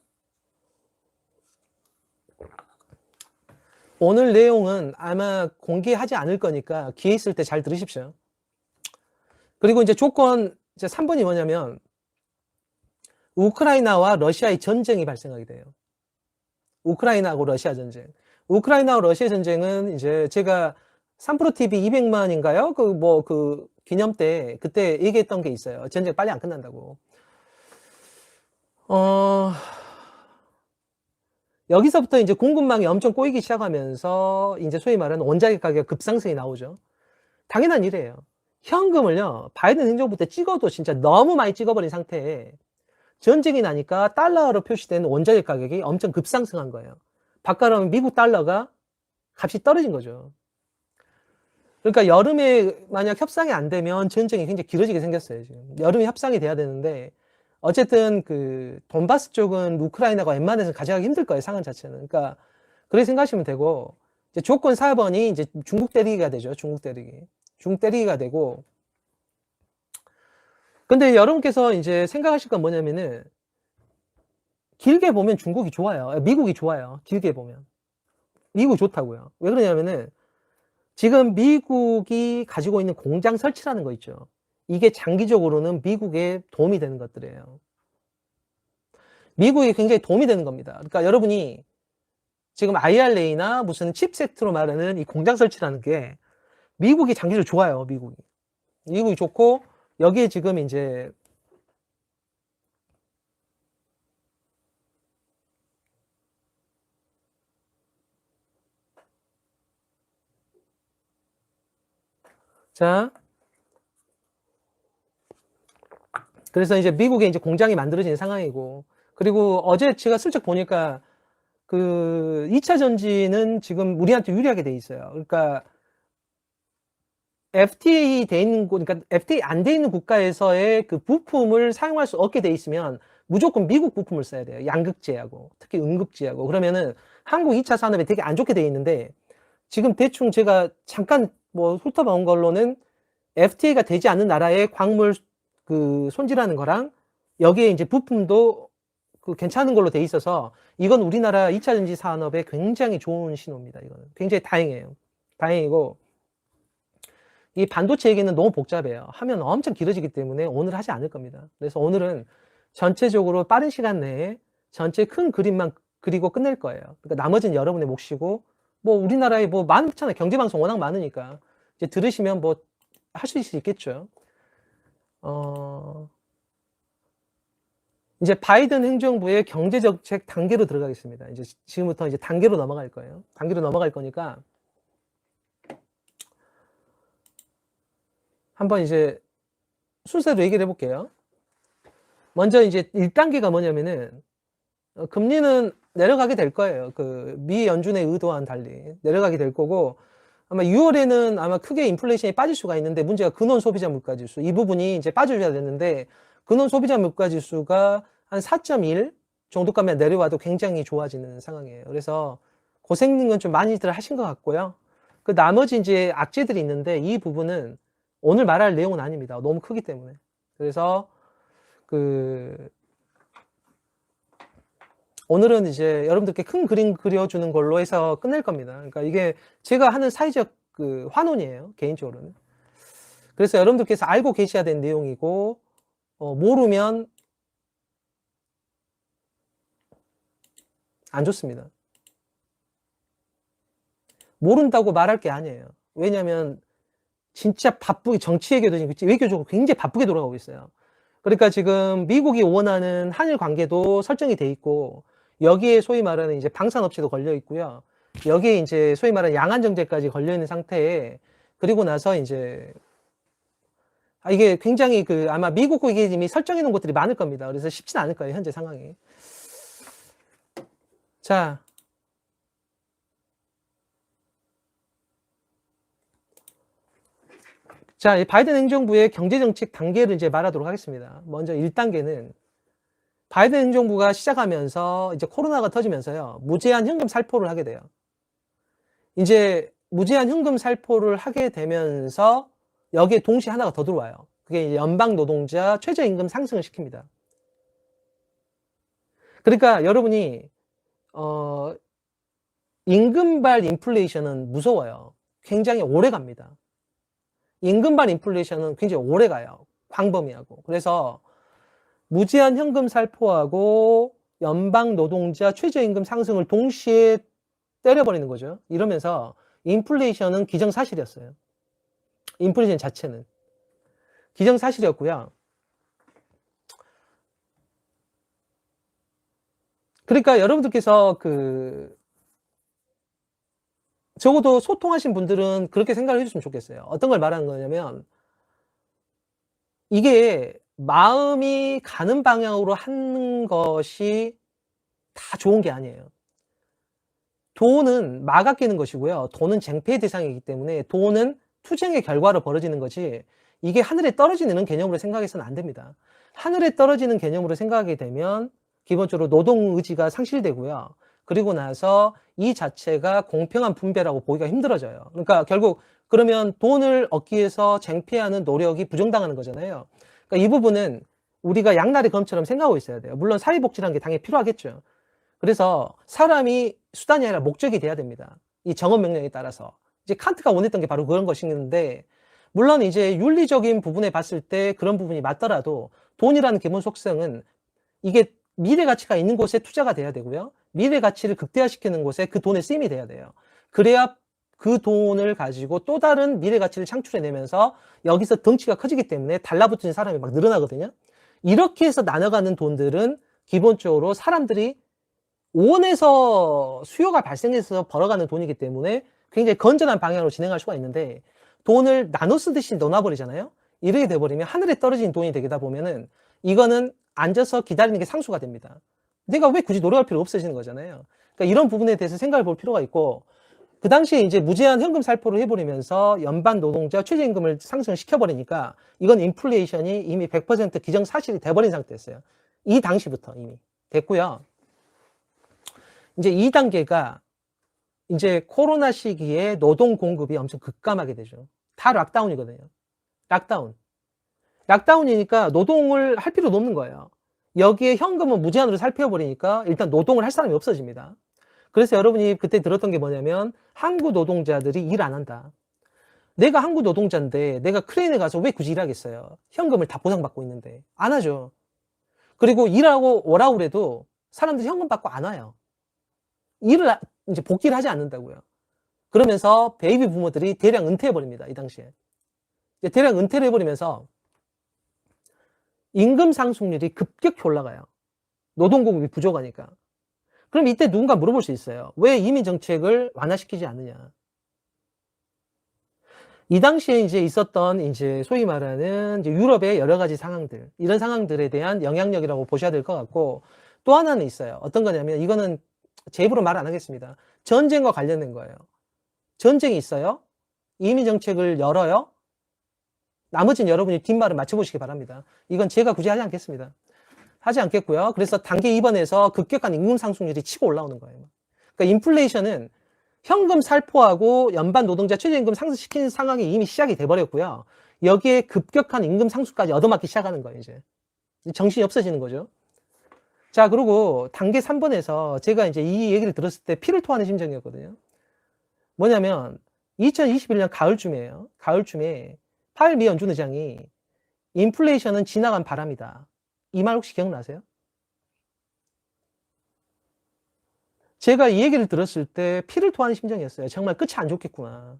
A: 오늘 내용은 아마 공개하지 않을 거니까 기회 있을 때 잘 들으십시오. 그리고 이제 조건 이제 3번이 뭐냐면 우크라이나와 러시아의 전쟁이 발생하게 돼요. 우크라이나하고 러시아 전쟁. 우크라이나와 러시아 전쟁은 이제 제가 3프로TV 200만인가요? 그 기념 때 그때 얘기했던 게 있어요. 전쟁 빨리 안 끝난다고. 여기서부터 이제 공급망이 엄청 꼬이기 시작하면서 이제 소위 말하는 원자재 가격 급상승이 나오죠. 당연한 일이에요. 현금을요, 바이든 행정부 때 찍어도 진짜 너무 많이 찍어버린 상태에 전쟁이 나니까 달러로 표시된 원자재 가격이 엄청 급상승한 거예요. 바꿔서 미국 달러가 값이 떨어진 거죠. 그러니까 여름에 만약 협상이 안 되면 전쟁이 굉장히 길어지게 생겼어요. 지금 여름에 협상이 돼야 되는데 어쨌든 그 돈바스 쪽은 우크라이나가 웬만해서 가져가기 힘들 거예요. 상황 자체는. 그러니까 그렇게 생각하시면 되고 이제 조건 4번이 이제 중국 때리기가 되죠. 중국 때리기가 되고. 근데 여러분께서 이제 생각하실 건 뭐냐면은 길게 보면 중국이 좋아요. 미국이 좋아요. 길게 보면. 미국이 좋다고요. 왜 그러냐면은 지금 미국이 가지고 있는 공장 설치라는 거 있죠. 이게 장기적으로는 미국에 도움이 되는 것들이에요. 미국이 굉장히 도움이 되는 겁니다. 그러니까 여러분이 지금 IRA나 무슨 칩세트로 말하는 이 공장 설치라는 게 미국이 장기적으로 좋아요. 미국이 좋고 여기에 지금 이제 자, 그래서 이제 미국에 이제 공장이 만들어진 상황이고, 그리고 어제 제가 슬쩍 보니까 그 2차 전지는 지금 우리한테 유리하게 돼 있어요. 그러니까 FTA 돼 있는 그러니까 FTA 안 돼 있는 국가에서의 그 부품을 사용할 수 없게 돼 있으면 무조건 미국 부품을 써야 돼요. 양극재하고 특히 음극재하고. 그러면은 한국 2차 산업에 되게 안 좋게 돼 있는데 지금 대충 제가 잠깐 뭐 훑어본 걸로는 FTA가 되지 않는 나라의 광물 그 손질하는 거랑 여기에 이제 부품도 그 괜찮은 걸로 돼 있어서 이건 우리나라 2차 전지 산업에 굉장히 좋은 신호입니다. 이거는 굉장히 다행이에요. 다행이고 이 반도체 얘기는 너무 복잡해요. 하면 엄청 길어지기 때문에 오늘 하지 않을 겁니다. 그래서 오늘은 전체적으로 빠른 시간 내에 전체 큰 그림만 그리고 끝낼 거예요. 그러니까 나머지는 여러분의 몫이고 뭐 우리나라에 뭐 많잖아요. 경제방송 워낙 많으니까 이제 들으시면 뭐 할 수 있겠죠. 이제 바이든 행정부의 경제정책 단계로 들어가겠습니다. 이제 지금부터 이제 단계로 넘어갈 거예요. 단계로 넘어갈 거니까 한번 이제 순서대로 얘기를 해볼게요. 먼저 이제 1단계가 뭐냐면은 금리는 내려가게 될 거예요. 그 미 연준의 의도와는 달리 내려가게 될 거고 아마 6월에는 아마 크게 인플레이션이 빠질 수가 있는데 문제가 근원 소비자 물가 지수 이 부분이 이제 빠져줘야 되는데 근원 소비자 물가 지수가 한 4.1 정도까지 내려와도 굉장히 좋아지는 상황이에요. 그래서 고생은 좀 많이들 하신 것 같고요. 그 나머지 이제 악재들이 있는데 이 부분은 오늘 말할 내용은 아닙니다. 너무 크기 때문에. 그래서 오늘은 이제 여러분들께 큰 그림 그려주는 걸로 해서 끝낼 겁니다. 그러니까 이게 제가 하는 사회적 환원이에요. 개인적으로는. 그래서 여러분들께서 알고 계셔야 되는 내용이고, 모르면 안 좋습니다. 모른다고 말할 게 아니에요. 왜냐면 진짜 바쁘게 정치 외교적으로 굉장히 바쁘게 돌아가고 있어요. 그러니까 지금 미국이 원하는 한일 관계도 설정이 돼 있고 여기에 소위 말하는 이제 방산업체도 걸려 있고요. 여기에 이제 소위 말하는 양안 정제까지 걸려 있는 상태에 그리고 나서 이제 이게 굉장히 아마 미국이 이미 설정해 놓은 것들이 많을 겁니다. 그래서 쉽진 않을 거예요, 현재 상황이. 자. 자, 바이든 행정부의 경제정책 단계를 이제 말하도록 하겠습니다. 먼저 1단계는 바이든 행정부가 시작하면서 이제 코로나가 터지면서요, 무제한 현금 살포를 하게 돼요. 이제 무제한 현금 살포를 하게 되면서 여기에 동시에 하나가 더 들어와요. 그게 연방 노동자 최저임금 상승을 시킵니다. 그러니까 여러분이 임금발 인플레이션은 무서워요. 굉장히 오래 갑니다. 임금발 인플레이션은 굉장히 오래 가요. 광범위하고. 그래서 무제한 현금 살포하고 연방 노동자 최저임금 상승을 동시에 때려버리는 거죠. 이러면서 인플레이션은 기정사실이었어요. 인플레이션 자체는 기정사실이었고요. 그러니까 여러분들께서 적어도 소통하신 분들은 그렇게 생각을 해줬으면 좋겠어요. 어떤 걸 말하는 거냐면 이게 마음이 가는 방향으로 하는 것이 다 좋은 게 아니에요. 돈은 막아끼는 것이고요. 돈은 쟁패의 대상이기 때문에 돈은 투쟁의 결과로 벌어지는 거지 이게 하늘에 떨어지는 개념으로 생각해서는 안 됩니다. 하늘에 떨어지는 개념으로 생각하게 되면 기본적으로 노동 의지가 상실되고요. 그리고 나서 이 자체가 공평한 분배라고 보기가 힘들어져요. 그러니까 결국 그러면 돈을 얻기 위해서 쟁취하는 노력이 부정당하는 거잖아요. 그러니까 이 부분은 우리가 양날의 검처럼 생각하고 있어야 돼요. 물론 사회복지라는 게 당연히 필요하겠죠. 그래서 사람이 수단이 아니라 목적이 돼야 됩니다. 이 정업 명령에 따라서. 이제 칸트가 원했던 게 바로 그런 것이었는데 물론 이제 윤리적인 부분에 봤을 때 그런 부분이 맞더라도 돈이라는 기본 속성은 이게 미래 가치가 있는 곳에 투자가 돼야 되고요. 미래 가치를 극대화시키는 곳에 그 돈의 쓰임이 돼야 돼요. 그래야 그 돈을 가지고 또 다른 미래 가치를 창출해내면서 여기서 덩치가 커지기 때문에 달라붙는 사람이 막 늘어나거든요. 이렇게 해서 나눠가는 돈들은 기본적으로 사람들이 원해서 수요가 발생해서 벌어가는 돈이기 때문에 굉장히 건전한 방향으로 진행할 수가 있는데 돈을 나눠 쓰듯이 넣어버리잖아요. 이렇게 돼버리면 하늘에 떨어진 돈이 되다 보면은 이거는 앉아서 기다리는 게 상수가 됩니다. 내가 왜 굳이 노력할 필요 없어지는 거잖아요. 그러니까 이런 부분에 대해서 생각해 볼 필요가 있고 그 당시에 이제 무제한 현금 살포를 해버리면서 연방 노동자 최저임금을 상승시켜버리니까 이건 인플레이션이 이미 100% 기정사실이 돼버린 상태였어요. 이 당시부터 이미 됐고요. 이제 2단계가 이제 코로나 시기에 노동 공급이 엄청 급감하게 되죠. 다 락다운이거든요. 락다운이니까 노동을 할 필요도 없는 거예요. 여기에 현금은 무제한으로 살펴버리니까 일단 노동을 할 사람이 없어집니다. 그래서 여러분이 그때 들었던 게 뭐냐면 한국 노동자들이 일 안 한다. 내가 한국 노동자인데 내가 크레인에 가서 왜 굳이 일하겠어요? 현금을 다 보상받고 있는데. 안 하죠. 그리고 일하고 오라고 그래도 사람들이 현금 받고 안 와요. 일을 이제 복귀를 하지 않는다고요. 그러면서 베이비 부모들이 대량 은퇴해버립니다. 이 당시에. 대량 은퇴를 해버리면서 임금 상승률이 급격히 올라가요. 노동 공급이 부족하니까. 그럼 이때 누군가 물어볼 수 있어요. 왜 이민 정책을 완화시키지 않느냐? 이 당시에 이제 있었던 이제 소위 말하는 이제 유럽의 여러 가지 상황들, 이런 상황들에 대한 영향력이라고 보셔야 될 것 같고 또 하나는 있어요. 어떤 거냐면 이거는 제 입으로 말 안 하겠습니다. 전쟁과 관련된 거예요. 전쟁이 있어요. 이민 정책을 열어요. 나머지는 여러분이 뒷말을 맞춰보시기 바랍니다. 이건 제가 굳이 하지 않겠습니다. 하지 않겠고요. 그래서 단계 2번에서 급격한 임금 상승률이 치고 올라오는 거예요. 그러니까 인플레이션은 현금 살포하고 연반 노동자 최저임금 상승시키는 상황이 이미 시작이 돼버렸고요. 여기에 급격한 임금 상승까지 얻어맞기 시작하는 거예요, 이제. 정신이 없어지는 거죠. 자, 그리고 단계 3번에서 제가 이제 이 얘기를 들었을 때 피를 토하는 심정이었거든요. 뭐냐면 2021년 가을쯤이에요. 가을쯤에 파웰 미 연준 의장이 인플레이션은 지나간 바람이다. 이 말 혹시 기억나세요? 제가 이 얘기를 들었을 때 피를 토하는 심정이었어요. 정말 끝이 안 좋겠구나.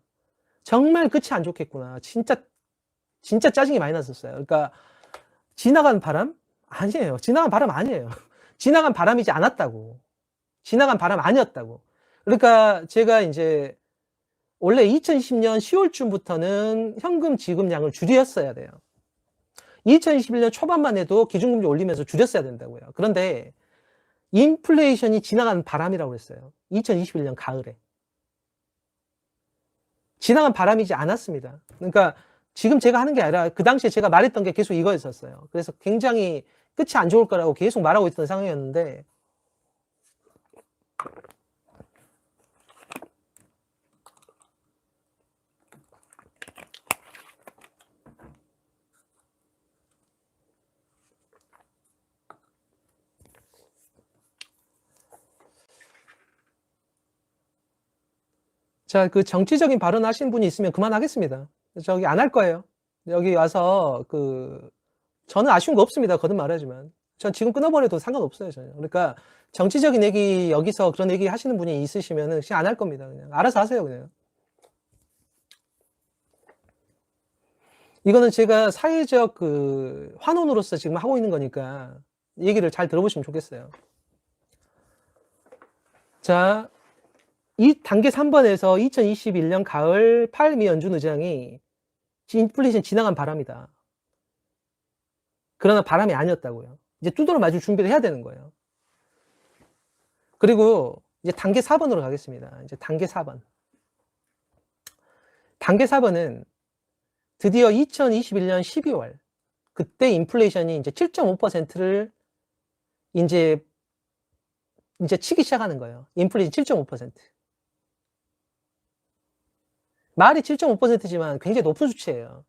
A: 정말 끝이 안 좋겠구나. 진짜 짜증이 많이 났었어요. 그러니까 지나간 바람? 아니에요. 지나간 바람 아니에요. 지나간 바람이지 않았다고. 지나간 바람 아니었다고. 그러니까 제가 이제 원래 2020년 10월쯤부터는 현금 지급량을 줄였어야 돼요. 2021년 초반만 해도 기준금리 올리면서 줄였어야 된다고요. 그런데 인플레이션이 지나간 바람이라고 했어요. 2021년 가을에. 지나간 바람이지 않았습니다. 그러니까 지금 제가 하는 게 아니라 그 당시에 제가 말했던 게 계속 이거였었어요. 그래서 굉장히 끝이 안 좋을 거라고 계속 말하고 있던 상황이었는데 자, 그 정치적인 발언 하신 분이 있으면 그만하겠습니다. 저기 안 할 거예요. 여기 와서 저는 아쉬운 거 없습니다. 거듭 말하지만. 전 지금 끊어버려도 상관없어요, 전혀. 그러니까 정치적인 얘기, 여기서 그런 얘기 하시는 분이 있으시면은 그냥 안 할 겁니다. 그냥. 알아서 하세요, 그냥. 이거는 제가 사회적 환원으로서 지금 하고 있는 거니까 얘기를 잘 들어보시면 좋겠어요. 자, 이 단계 3번에서 2021년 가을 파웰 미 연준 의장이 인플레이션 지나간 바람이다. 그러나 바람이 아니었다고요. 이제 두드러 맞을 준비를 해야 되는 거예요. 그리고 이제 단계 4번으로 가겠습니다. 이제 단계 4번. 단계 4번은 드디어 2021년 12월 그때 인플레이션이 이제 7.5%를 이제 치기 시작하는 거예요. 인플레이션 7.5%. 말이 7.5%지만 굉장히 높은 수치예요.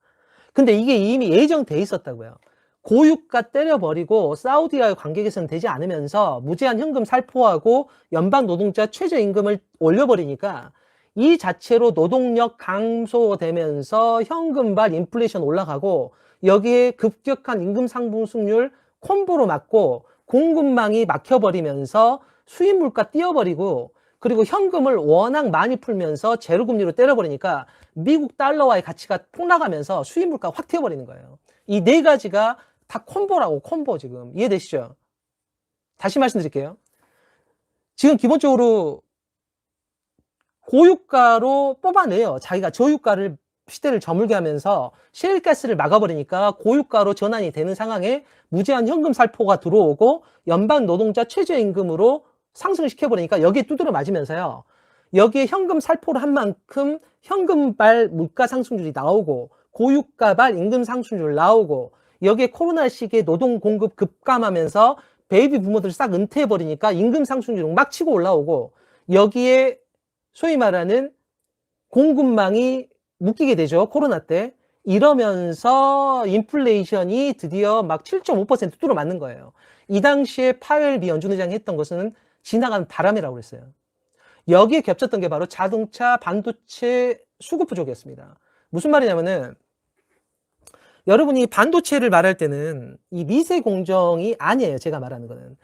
A: 근데 이게 이미 예정돼 있었다고요. 고유가 때려버리고 사우디와의 관계 개선 되지 않으면서 무제한 현금 살포하고 연방 노동자 최저임금을 올려버리니까 이 자체로 노동력 감소되면서 현금발 인플레이션 올라가고 여기에 급격한 임금 상승률 콤보로 맞고 공급망이 막혀버리면서 수입 물가 띄어버리고 그리고 현금을 워낙 많이 풀면서 제로금리로 때려버리니까 미국 달러와의 가치가 폭락하면서 수입 물가가 확 튀어버리는 거예요. 이 네 가지가 다 콤보라고, 콤보 지금. 이해되시죠? 다시 말씀드릴게요. 지금 기본적으로 고유가로 뽑아내요. 자기가 저유가를 시대를 저물게 하면서 셰일가스를 막아버리니까 고유가로 전환이 되는 상황에 무제한 현금 살포가 들어오고 연방 노동자 최저임금으로 상승시켜버리니까 여기에 두드려 맞으면서요. 여기에 현금 살포를 한 만큼 현금발 물가 상승률이 나오고 고유가발 임금 상승률 나오고 여기에 코로나 시기에 노동 공급 급감하면서 베이비 부모들 싹 은퇴해버리니까 임금 상승률이 막 치고 올라오고 여기에 소위 말하는 공급망이 묶이게 되죠. 코로나 때. 이러면서 인플레이션이 드디어 막 7.5% 뚫어 맞는 거예요. 이 당시에 파웰 미 연준 의장이 했던 것은 지나간 바람이라고 그랬어요. 여기에 겹쳤던 게 바로 자동차, 반도체 수급 부족이었습니다. 무슨 말이냐면은 여러분이 반도체를 말할 때는 이 미세 공정이 아니에요. 제가 말하는 거는.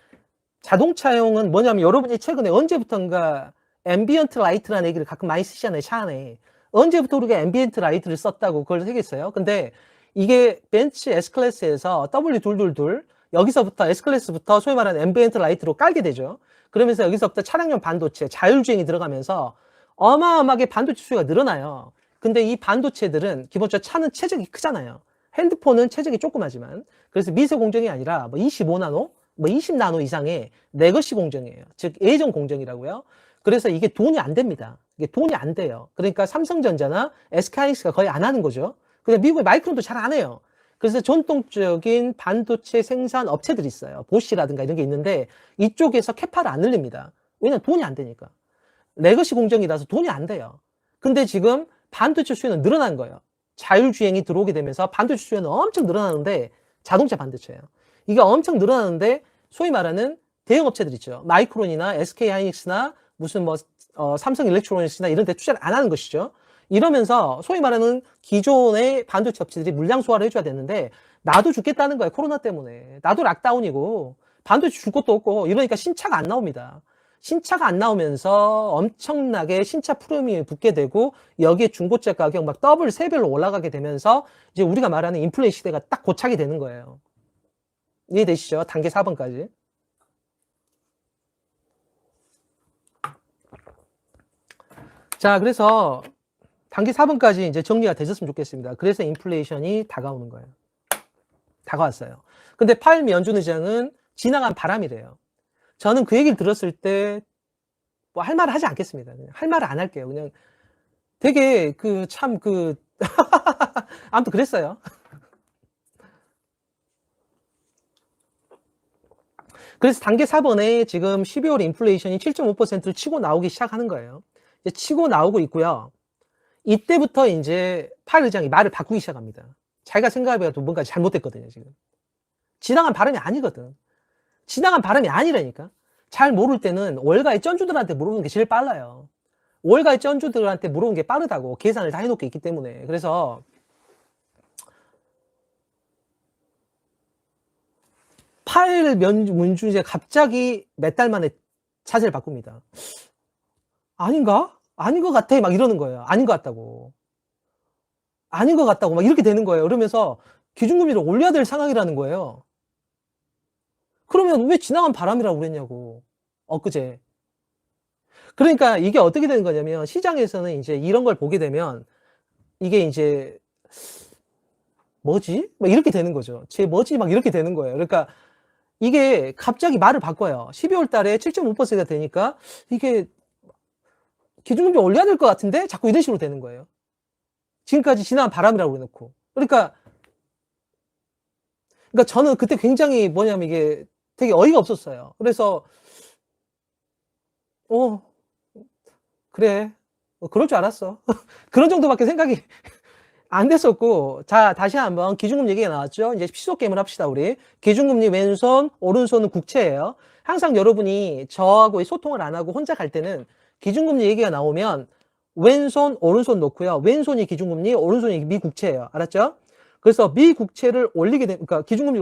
A: 자동차용은 뭐냐면 여러분이 최근에 언제부턴가 앰비언트 라이트라는 얘기를 가끔 많이 쓰시잖아요. 차 안에. 언제부터 우리가 앰비언트 라이트를 썼다고 그걸 쓰겠어요? 근데 이게 벤츠 S클래스에서 W222 여기서부터 S클래스부터 소위 말하는 앰비언트 라이트로 깔게 되죠. 그러면서 여기서부터 차량용 반도체, 자율주행이 들어가면서 어마어마하게 반도체 수요가 늘어나요. 근데 이 반도체들은 기본적으로 차는 체적이 크잖아요. 핸드폰은 체적이 조그마지만 그래서 미세 공정이 아니라 뭐 25나노, 뭐 20나노 이상의 레거시 공정이에요. 즉 예전 공정이라고요. 그래서 이게 돈이 안 됩니다. 이게 돈이 안 돼요. 그러니까 삼성전자나 SK하이닉스가 거의 안 하는 거죠. 근데 미국의 마이크론도 잘 안 해요. 그래서 전통적인 반도체 생산 업체들이 있어요. 보시라든가 이런 게 있는데 이쪽에서 캐파를 안 늘립니다. 왜냐면 돈이 안 되니까. 레거시 공정이라서 돈이 안 돼요. 근데 지금 반도체 수요는 늘어난 거예요. 자율주행이 들어오게 되면서 반도체 수요는 엄청 늘어나는데 자동차 반도체예요. 이게 엄청 늘어나는데 소위 말하는 대형 업체들 있죠. 마이크론이나 SK하이닉스나 무슨 뭐 삼성 일렉트로닉스나 이런 데 투자를 안 하는 것이죠. 이러면서 소위 말하는 기존의 반도체 업체들이 물량 소화를 해줘야 되는데 나도 죽겠다는 거예요. 코로나 때문에. 나도 락다운이고 반도체 줄 것도 없고 이러니까 신차가 안 나옵니다. 신차가 안 나오면서 엄청나게 신차 프리미엄이 붙게 되고 여기에 중고차 가격 막 더블 3배로 올라가게 되면서 이제 우리가 말하는 인플레 시대가 딱 고착이 되는 거예요. 이해되시죠? 단계 4번까지. 자, 그래서 단계 4번까지 이제 정리가 되셨으면 좋겠습니다. 그래서 인플레이션이 다가오는 거예요. 다가왔어요. 근데 파웰 미 연준 의장은 지나간 바람이래요. 저는 그 얘기를 들었을 때 뭐 할 말을 하지 않겠습니다. 그냥 할 말을 안 할게요. 그냥 되게 아무튼 그랬어요. 그래서 단계 4번에 지금 12월 인플레이션이 7.5%를 치고 나오기 시작하는 거예요. 이제 치고 나오고 있고요. 이때부터 이제 파웰 의장이 말을 바꾸기 시작합니다. 자기가 생각해봐도 뭔가 잘못됐거든요, 지금. 지나간 바람이 아니거든. 지나간 바람이 아니라니까. 잘 모를 때는 월가의 쩐주들한테 물어보는 게 제일 빨라요. 월가의 쩐주들한테 물어보는 게 빠르다고. 계산을 다 해놓고 있기 때문에. 그래서 파웰 문준이 갑자기 몇 달 만에 자세를 바꿉니다. 아닌가? 아닌 것 같아. 막 이러는 거예요. 아닌 것 같다고. 아닌 것 같다고. 막 이렇게 되는 거예요. 그러면서 기준금리를 올려야 될 상황이라는 거예요. 그러면 왜 지나간 바람이라고 그랬냐고. 엊그제. 그러니까 이게 어떻게 되는 거냐면 시장에서는 이제 이런 걸 보게 되면 이게 이제 뭐지? 막 이렇게 되는 거죠. 뭐지? 막 이렇게 되는 거예요. 그러니까 이게 갑자기 말을 바꿔요. 12월 달에 7.5%가 되니까 이게 기준금리 올려야 될 것 같은데 자꾸 이런 식으로 되는 거예요. 지금까지 지나간 바람이라고 해놓고. 그러니까 저는 그때 굉장히 뭐냐면 이게 되게 어이가 없었어요. 그래서 그래. 그럴 줄 알았어. 그런 정도밖에 생각이 안 됐었고. 자, 다시 한번 기준금리 얘기가 나왔죠. 이제 시속 게임을 합시다, 우리. 기준금리 왼손, 오른손은 국채예요. 항상 여러분이 저하고 소통을 안 하고 혼자 갈 때는 기준금리 얘기가 나오면 왼손, 오른손 놓고요. 왼손이 기준금리, 오른손이 미국채예요. 알았죠? 그래서 미국채를 올리게 되면, 그러니까 기준금리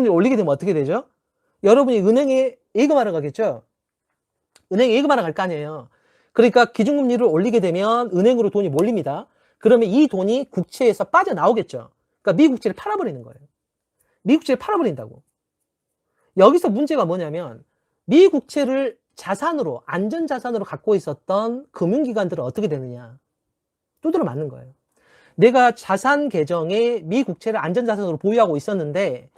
A: 올리게 되면 어떻게 되죠? 여러분이 은행에 예금하러 가겠죠? 은행에 예금하러 갈 거 아니에요. 그러니까 기준금리를 올리게 되면 은행으로 돈이 몰립니다. 그러면 이 돈이 국채에서 빠져나오겠죠. 그러니까 미국채를 팔아버리는 거예요. 미국채를 팔아버린다고. 여기서 문제가 뭐냐면 미국채를 자산으로, 안전자산으로 갖고 있었던 금융기관들은 어떻게 되느냐. 두드러 맞는 거예요. 내가 자산 계정에 미국채를 안전자산으로 보유하고 있었는데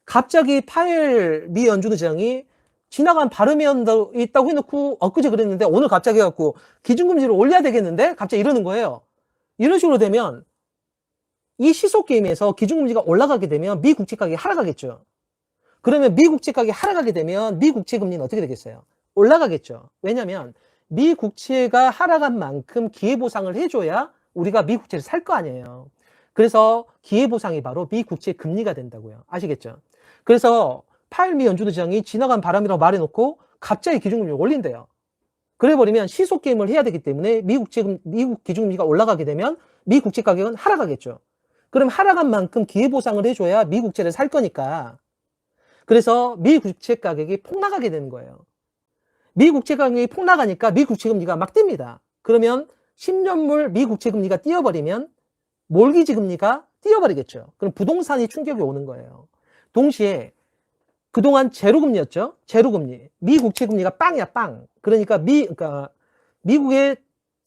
A: 갑자기 파웰 미 연준 의장이 지나간 바람이 있다고 해놓고 엊그제 그랬는데 오늘 갑자기 해갖고 기준금리를 올려야 되겠는데 갑자기 이러는 거예요. 이런 식으로 되면 이 시속게임에서 기준금리가 올라가게 되면 미국채 가격이 하락하겠죠. 그러면 미국채 가격이 하락하게 되면 미국채 금리는 어떻게 되겠어요? 올라가겠죠. 왜냐면 미국채가 하락한 만큼 기회보상을 해줘야 우리가 미국채를 살 거 아니에요. 그래서 기회보상이 바로 미국채 금리가 된다고요. 아시겠죠? 그래서 파웰 미 연준 의장이 지나간 바람이라고 말해놓고 갑자기 기준금리를 올린대요. 그래버리면 시속게임을 해야 되기 때문에 미국 기준금리가 올라가게 되면 미국채 가격은 하락하겠죠. 그럼 하락한 만큼 기회보상을 해줘야 미국채를 살 거니까. 그래서 미국채 가격이 폭락하게 되는 거예요. 미국채 가격이 폭락하니까 미국채 금리가 막 뜁니다. 그러면 10년물 미국채 금리가 뛰어버리면 몰기지 금리가 뛰어버리겠죠. 그럼 부동산이 충격이 오는 거예요. 동시에 그동안 제로금리였죠. 제로금리. 미국채 금리가 빵이야, 빵. 그러니까 미국의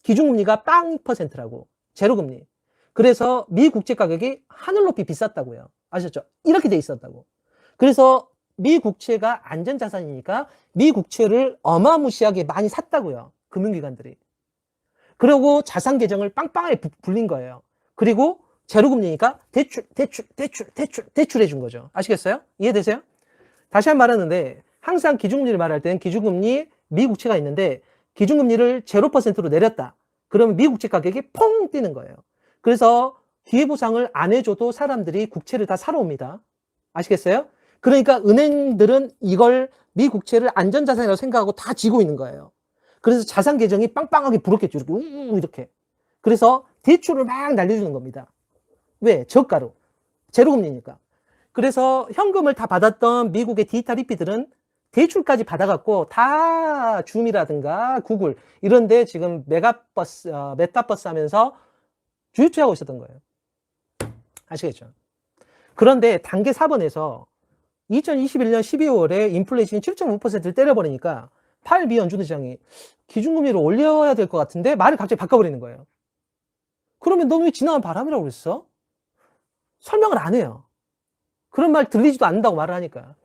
A: 기준금리가 빵 %라고. 제로금리. 그래서 미국채 가격이 하늘 높이 비쌌다고요. 아셨죠? 이렇게 돼 있었다고. 그래서 미국채가 안전자산이니까 미국채를 어마무시하게 많이 샀다고요. 금융기관들이. 그리고 자산 계정을 빵빵하게 불린 거예요. 그리고 제로금리니까 대출 해준 거죠. 아시겠어요? 이해되세요? 다시 한 번 말하는데 항상 기준금리를 말할 때는 기준금리 미국채가 있는데 기준금리를 0%로 내렸다. 그러면 미국채 가격이 퐁 뛰는 거예요. 그래서 기회보상을 안 해줘도 사람들이 국채를 다 사러 옵니다. 아시겠어요? 그러니까 은행들은 이걸 미국채를 안전자산이라고 생각하고 다 쥐고 있는 거예요. 그래서 자산 계정이 빵빵하게 불었겠죠. 이렇게. 그래서 대출을 막 날려주는 겁니다. 왜? 저가로. 제로금리니까. 그래서 현금을 다 받았던 미국의 디지털 히피들은 대출까지 받아갖고 다 줌이라든가 구글 이런데 지금 메타버스 하면서 주유투자하고 있었던 거예요. 아시겠죠? 그런데 단계 4번에서 2021년 12월에 인플레이션이 7.5%를 때려버리니까 파일 미 연준의장이 기준금리를 올려야 될 것 같은데 말을 갑자기 바꿔버리는 거예요. 그러면 너 왜 지나간 바람이라고 그랬어? 설명을 안 해요. 그런 말 들리지도 않는다고 말을 하니까.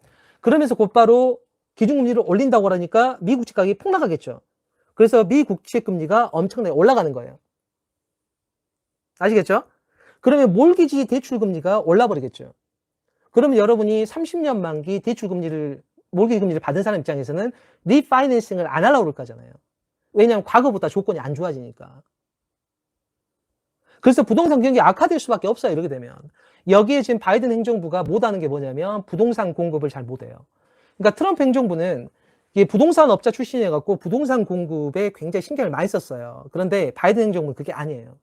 A: 그러면서 곧바로 기준금리를 올린다고 하니까 미국채 가격이 폭락하겠죠. 그래서 미국채 금리가 엄청나게 올라가는 거예요. 아시겠죠? 그러면 몰기지 대출금리가 올라버리겠죠. 그러면 여러분이 30년 만기 대출금리를 몰기지 금리를 받은 사람 입장에서는 리파이낸싱을 안 하려고 그럴 거잖아요. 왜냐하면 과거보다 조건이 안 좋아지니까. 그래서 부동산 경기 악화될 수밖에 없어요. 이렇게 되면. 여기에 지금 바이든 행정부가 못하는 게 뭐냐면 부동산 공급을 잘 못해요. 그러니까 트럼프 행정부는 이게 부동산 업자 출신이어갖고 부동산 공급에 굉장히 신경을 많이 썼어요. 그런데 바이든 행정부는 그게 아니에요.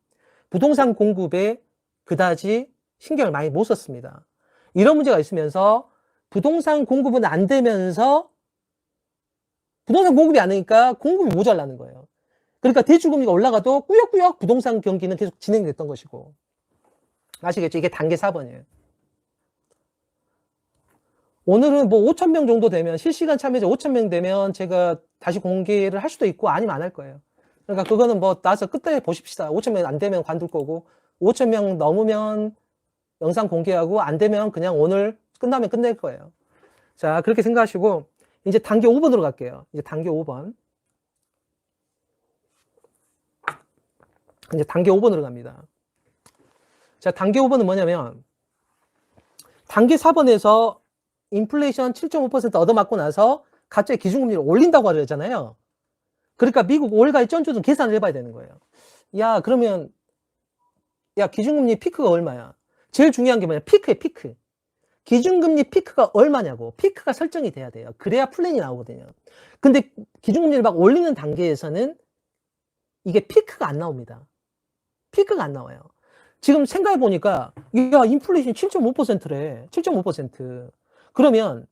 A: 부동산 공급에 그다지 신경을 많이 못 썼습니다. 이런 문제가 있으면서 부동산 공급은 안 되면서 부동산 공급이 안 되니까 공급이 모자라는 거예요. 그러니까 대출금리가 올라가도 꾸역꾸역 부동산 경기는 계속 진행됐던 것이고. 아시겠죠? 이게 단계 4번이에요. 오늘은 뭐 5,000명 정도 되면 실시간 참여자 5,000명 되면 제가 다시 공개를 할 수도 있고 아니면 안 할 거예요. 그러니까 그거는 뭐 나서 끝에 보십시다. 5,000명 안 되면 관둘 거고 5,000명 넘으면 영상 공개하고 안 되면 그냥 오늘 끝나면 끝낼 거예요. 자, 그렇게 생각하시고 이제 단계 5번으로 갈게요. 이제 단계 5번. 이제 단계 5번으로 갑니다. 자, 단계 5번은 뭐냐면 단계 4번에서 인플레이션 7.5% 얻어맞고 나서 갑자기 기준금리를 올린다고 하잖아요. 그러니까 미국 월가의 쩐주든 계산을 해봐야 되는 거예요. 야, 그러면 야, 기준금리 피크가 얼마야? 제일 중요한 게 뭐냐? 피크에 피크. 기준금리 피크가 얼마냐고. 피크가 설정이 돼야 돼요. 그래야 플랜이 나오거든요. 근데 기준금리를 막 올리는 단계에서는 이게 피크가 안 나옵니다. 피크가 안 나와요. 지금 생각해보니까 야, 인플레이션 7.5%래. 7.5%. 그러면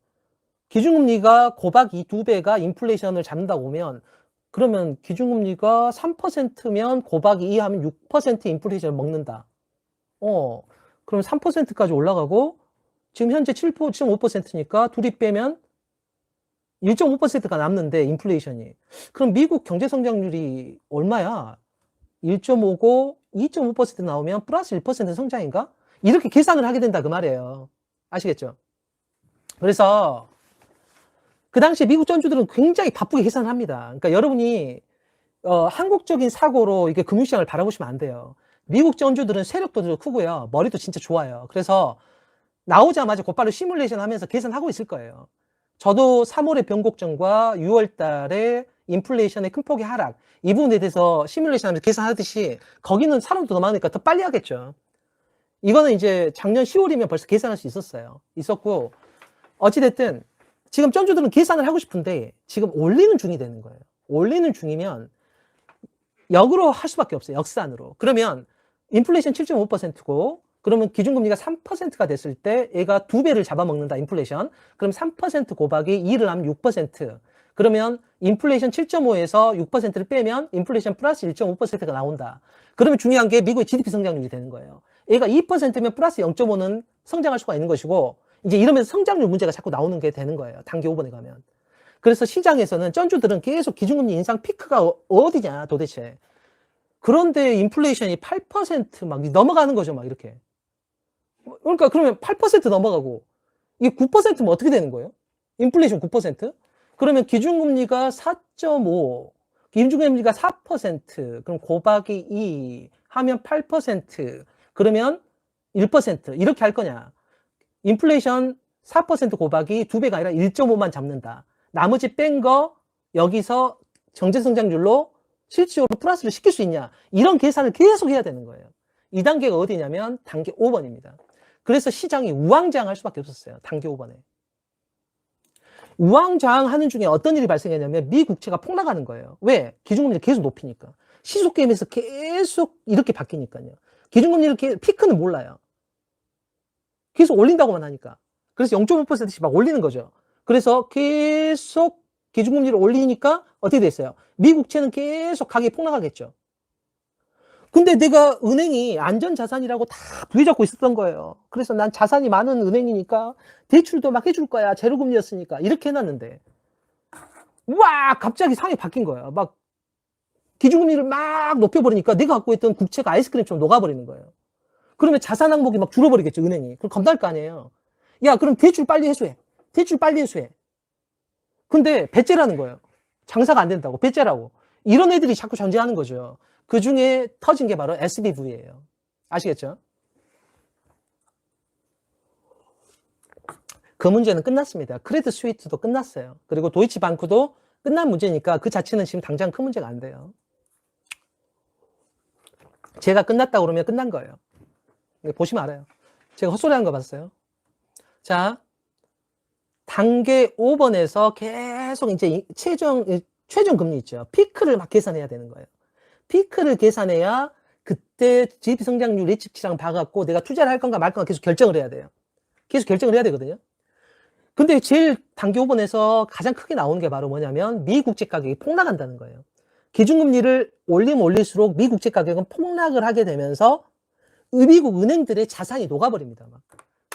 A: 기준금리가 고박이 2배가 인플레이션을 잡는다고 보면 그러면 기준금리가 3%면 곱하기 2 하면 6% 인플레이션을 먹는다. 그럼 3%까지 올라가고 지금 현재 7.5%니까 둘이 빼면 1.5%가 남는데 인플레이션이. 그럼 미국 경제 성장률이 얼마야? 1.5고 2.5% 나오면 플러스 1% 성장인가? 이렇게 계산을 하게 된다 그 말이에요. 아시겠죠? 그래서 그 당시 미국 전주들은 굉장히 바쁘게 계산을 합니다. 그러니까 여러분이 한국적인 사고로 이게 금융시장을 바라보시면 안 돼요. 미국 전주들은 세력도 크고요. 머리도 진짜 좋아요. 그래서 나오자마자 곧바로 시뮬레이션 하면서 계산하고 있을 거예요. 저도 3월의 변곡점과 6월 달에 인플레이션의 큰 폭의 하락 이 부분에 대해서 시뮬레이션 하면서 계산하듯이 거기는 사람도 더 많으니까 더 빨리 하겠죠. 이거는 이제 작년 10월이면 벌써 계산할 수 있었고 어찌됐든 지금 전주들은 계산을 하고 싶은데 지금 올리는 중이 되는 거예요. 올리는 중이면 역으로 할 수밖에 없어요. 역산으로. 그러면 인플레이션 7.5%고 그러면 기준금리가 3%가 됐을 때 얘가 2배를 잡아먹는다. 인플레이션. 그럼 3% 곱하기 2를 하면 6%. 그러면 인플레이션 7.5에서 6%를 빼면 인플레이션 플러스 1.5%가 나온다. 그러면 중요한 게 미국의 GDP 성장률이 되는 거예요. 얘가 2%면 플러스 0.5는 성장할 수가 있는 것이고 이제 이러면서 성장률 문제가 자꾸 나오는 게 되는 거예요. 단계 5번에 가면. 그래서 시장에서는 쩐주들은 계속 기준금리 인상 피크가 어디냐 도대체. 그런데 인플레이션이 8% 넘어가는 거죠. 막 이렇게. 그러니까 그러면 8% 넘어가고 이게 9%면 어떻게 되는 거예요? 인플레이션 9%? 그러면 기준금리가 4.5, 기준금리가 4%, 그럼 곱하기 2 하면 8%, 그러면 1% 이렇게 할 거냐? 인플레이션 4% 곱하기 2배가 아니라 1.5만 잡는다. 나머지 뺀 거 여기서 경제성장률로 실질적으로 플러스를 시킬 수 있냐? 이런 계산을 계속 해야 되는 거예요. 이 단계가 어디냐면 단계 5번입니다. 그래서 시장이 우왕좌왕할 수밖에 없었어요. 단계 5번에. 우왕좌왕하는 중에 어떤 일이 발생했냐면 미 국채가 폭락하는 거예요. 왜? 기준금리를 계속 높이니까. 시속 게임에서 계속 이렇게 바뀌니까요. 기준금리를 피크는 몰라요. 계속 올린다고만 하니까. 그래서 0.5%씩 막 올리는 거죠. 그래서 계속 기준금리를 올리니까 어떻게 됐어요? 미 국채는 계속 가격이 폭락하겠죠. 근데 내가 은행이 안전자산이라고 다 부여잡고 있었던 거예요. 그래서 난 자산이 많은 은행이니까 대출도 막 해줄 거야. 제로금리였으니까. 이렇게 해놨는데 와 갑자기 상황이 바뀐 거예요. 막 기준금리를 막 높여버리니까 내가 갖고 있던 국채가 아이스크림처럼 녹아버리는 거예요. 그러면 자산 항목이 막 줄어버리겠죠, 은행이. 그럼 겁날 거 아니에요. 야, 그럼 대출 빨리 해소해. 대출 빨리 해소해. 근데 배째라는 거예요. 장사가 안 된다고. 배째라고. 이런 애들이 자꾸 존재하는 거죠. 그 중에 터진 게 바로 SBV예요. 아시겠죠? 그 문제는 끝났습니다. 크레딧 스위스도 끝났어요. 그리고 도이치방크도 끝난 문제니까 그 자체는 지금 당장 큰 문제가 안 돼요. 제가 끝났다고 그러면 끝난 거예요. 보시면 알아요. 제가 헛소리 하는 거 봤어요. 자, 단계 5번에서 계속 이제 최종 금리 있죠. 피크를 막 계산해야 되는 거예요. 피크를 계산해야 그때 GDP 성장률 예측치랑 봐갖고 내가 투자를 할 건가 말 건가 계속 결정을 해야 돼요. 계속 결정을 해야 되거든요. 근데 제일 단계 5번에서 가장 크게 나오는 게 바로 뭐냐면 미 국채 가격이 폭락한다는 거예요. 기준금리를 올리면 올릴수록 미 국채 가격은 폭락을 하게 되면서 미국 은행들의 자산이 녹아버립니다. 막.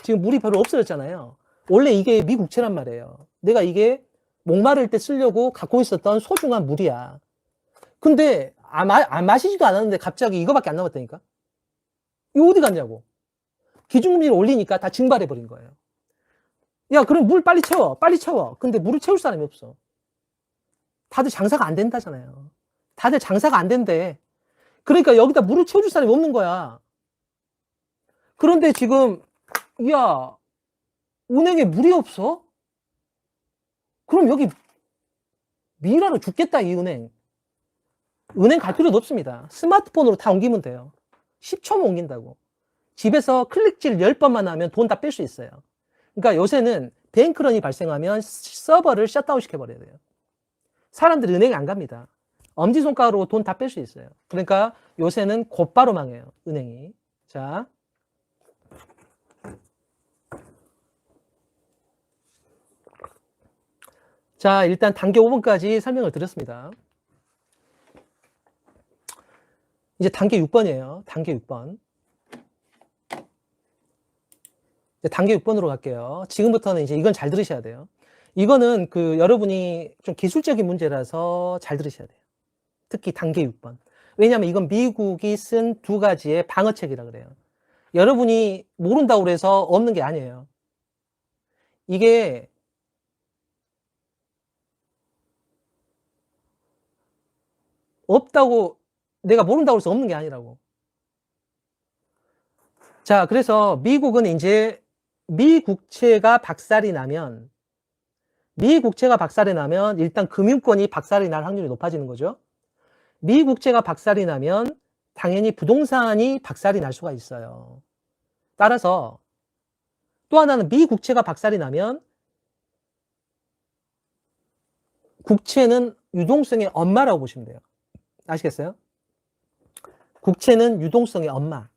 A: 지금 물이 별로 없어졌잖아요. 원래 이게 미 국채란 말이에요. 내가 이게 목마를 때 쓰려고 갖고 있었던 소중한 물이야. 근데 안 마시지도 않았는데 갑자기 이거밖에 안 남았다니까? 이거 어디 갔냐고. 기준금리를 올리니까 다 증발해버린 거예요. 야, 그럼 물 빨리 채워. 빨리 채워. 근데 물을 채울 사람이 없어. 다들 장사가 안 된다잖아요. 다들 장사가 안 된대. 그러니까 여기다 물을 채워줄 사람이 없는 거야. 그런데 지금, 야, 은행에 물이 없어? 그럼 여기 미라로 죽겠다, 이 은행. 은행 갈 필요도 없습니다. 스마트폰으로 다 옮기면 돼요. 10초면 옮긴다고. 집에서 클릭질 10번만 하면 돈 다 뺄 수 있어요. 그러니까 요새는 뱅크런이 발생하면 서버를 셧다운 시켜버려야 돼요. 사람들이 은행에 안 갑니다. 엄지손가락으로 돈 다 뺄 수 있어요. 그러니까 요새는 곧바로 망해요, 은행이. 자. 자, 일단 단계 5번까지 설명을 드렸습니다. 이제 단계 6번이에요. 단계 6번. 이제 단계 6번으로 갈게요. 지금부터는 이제 이건 잘 들으셔야 돼요. 이거는 여러분이 좀 기술적인 문제라서 잘 들으셔야 돼요. 특히 단계 6번. 왜냐하면 이건 미국이 쓴 두 가지의 방어책이라 그래요. 여러분이 모른다고 그래서 없는 게 아니에요. 이게 없다고 내가 모른다고 해서 없는 게 아니라고. 자, 그래서 미국은 이제 미 국채가 박살이 나면 일단 금융권이 박살이 날 확률이 높아지는 거죠. 미 국채가 박살이 나면 당연히 부동산이 박살이 날 수가 있어요. 따라서 또 하나는 미 국채가 박살이 나면 국채는 유동성의 엄마라고 보시면 돼요. 아시겠어요? 국채는 유동성의 엄마.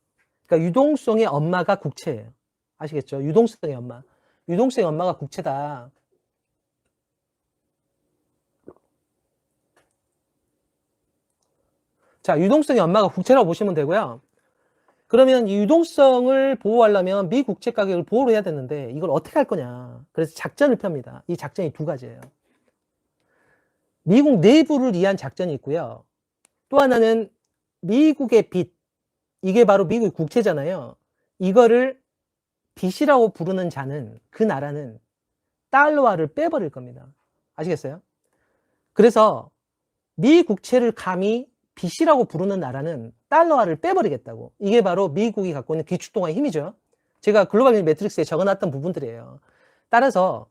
A: 그러니까 유동성의 엄마가 국채예요. 아시겠죠? 유동성의 엄마. 유동성의 엄마가 국채다. 자, 유동성의 엄마가 국채라고 보시면 되고요. 그러면 이 유동성을 보호하려면 미 국채 가격을 보호를 해야 되는데 이걸 어떻게 할 거냐. 그래서 작전을 펴니다. 이 작전이 두 가지예요. 미국 내부를 위한 작전이 있고요. 또 하나는 미국의 빚. 이게 바로 미국의 국채잖아요. 이거를 빚이라고 부르는 자는, 그 나라는 달러화를 빼버릴 겁니다. 아시겠어요? 그래서 미 국채를 감히 빚이라고 부르는 나라는 달러화를 빼버리겠다고. 이게 바로 미국이 갖고 있는 기축통화의 힘이죠. 제가 글로벌 매트릭스에 적어놨던 부분들이에요. 따라서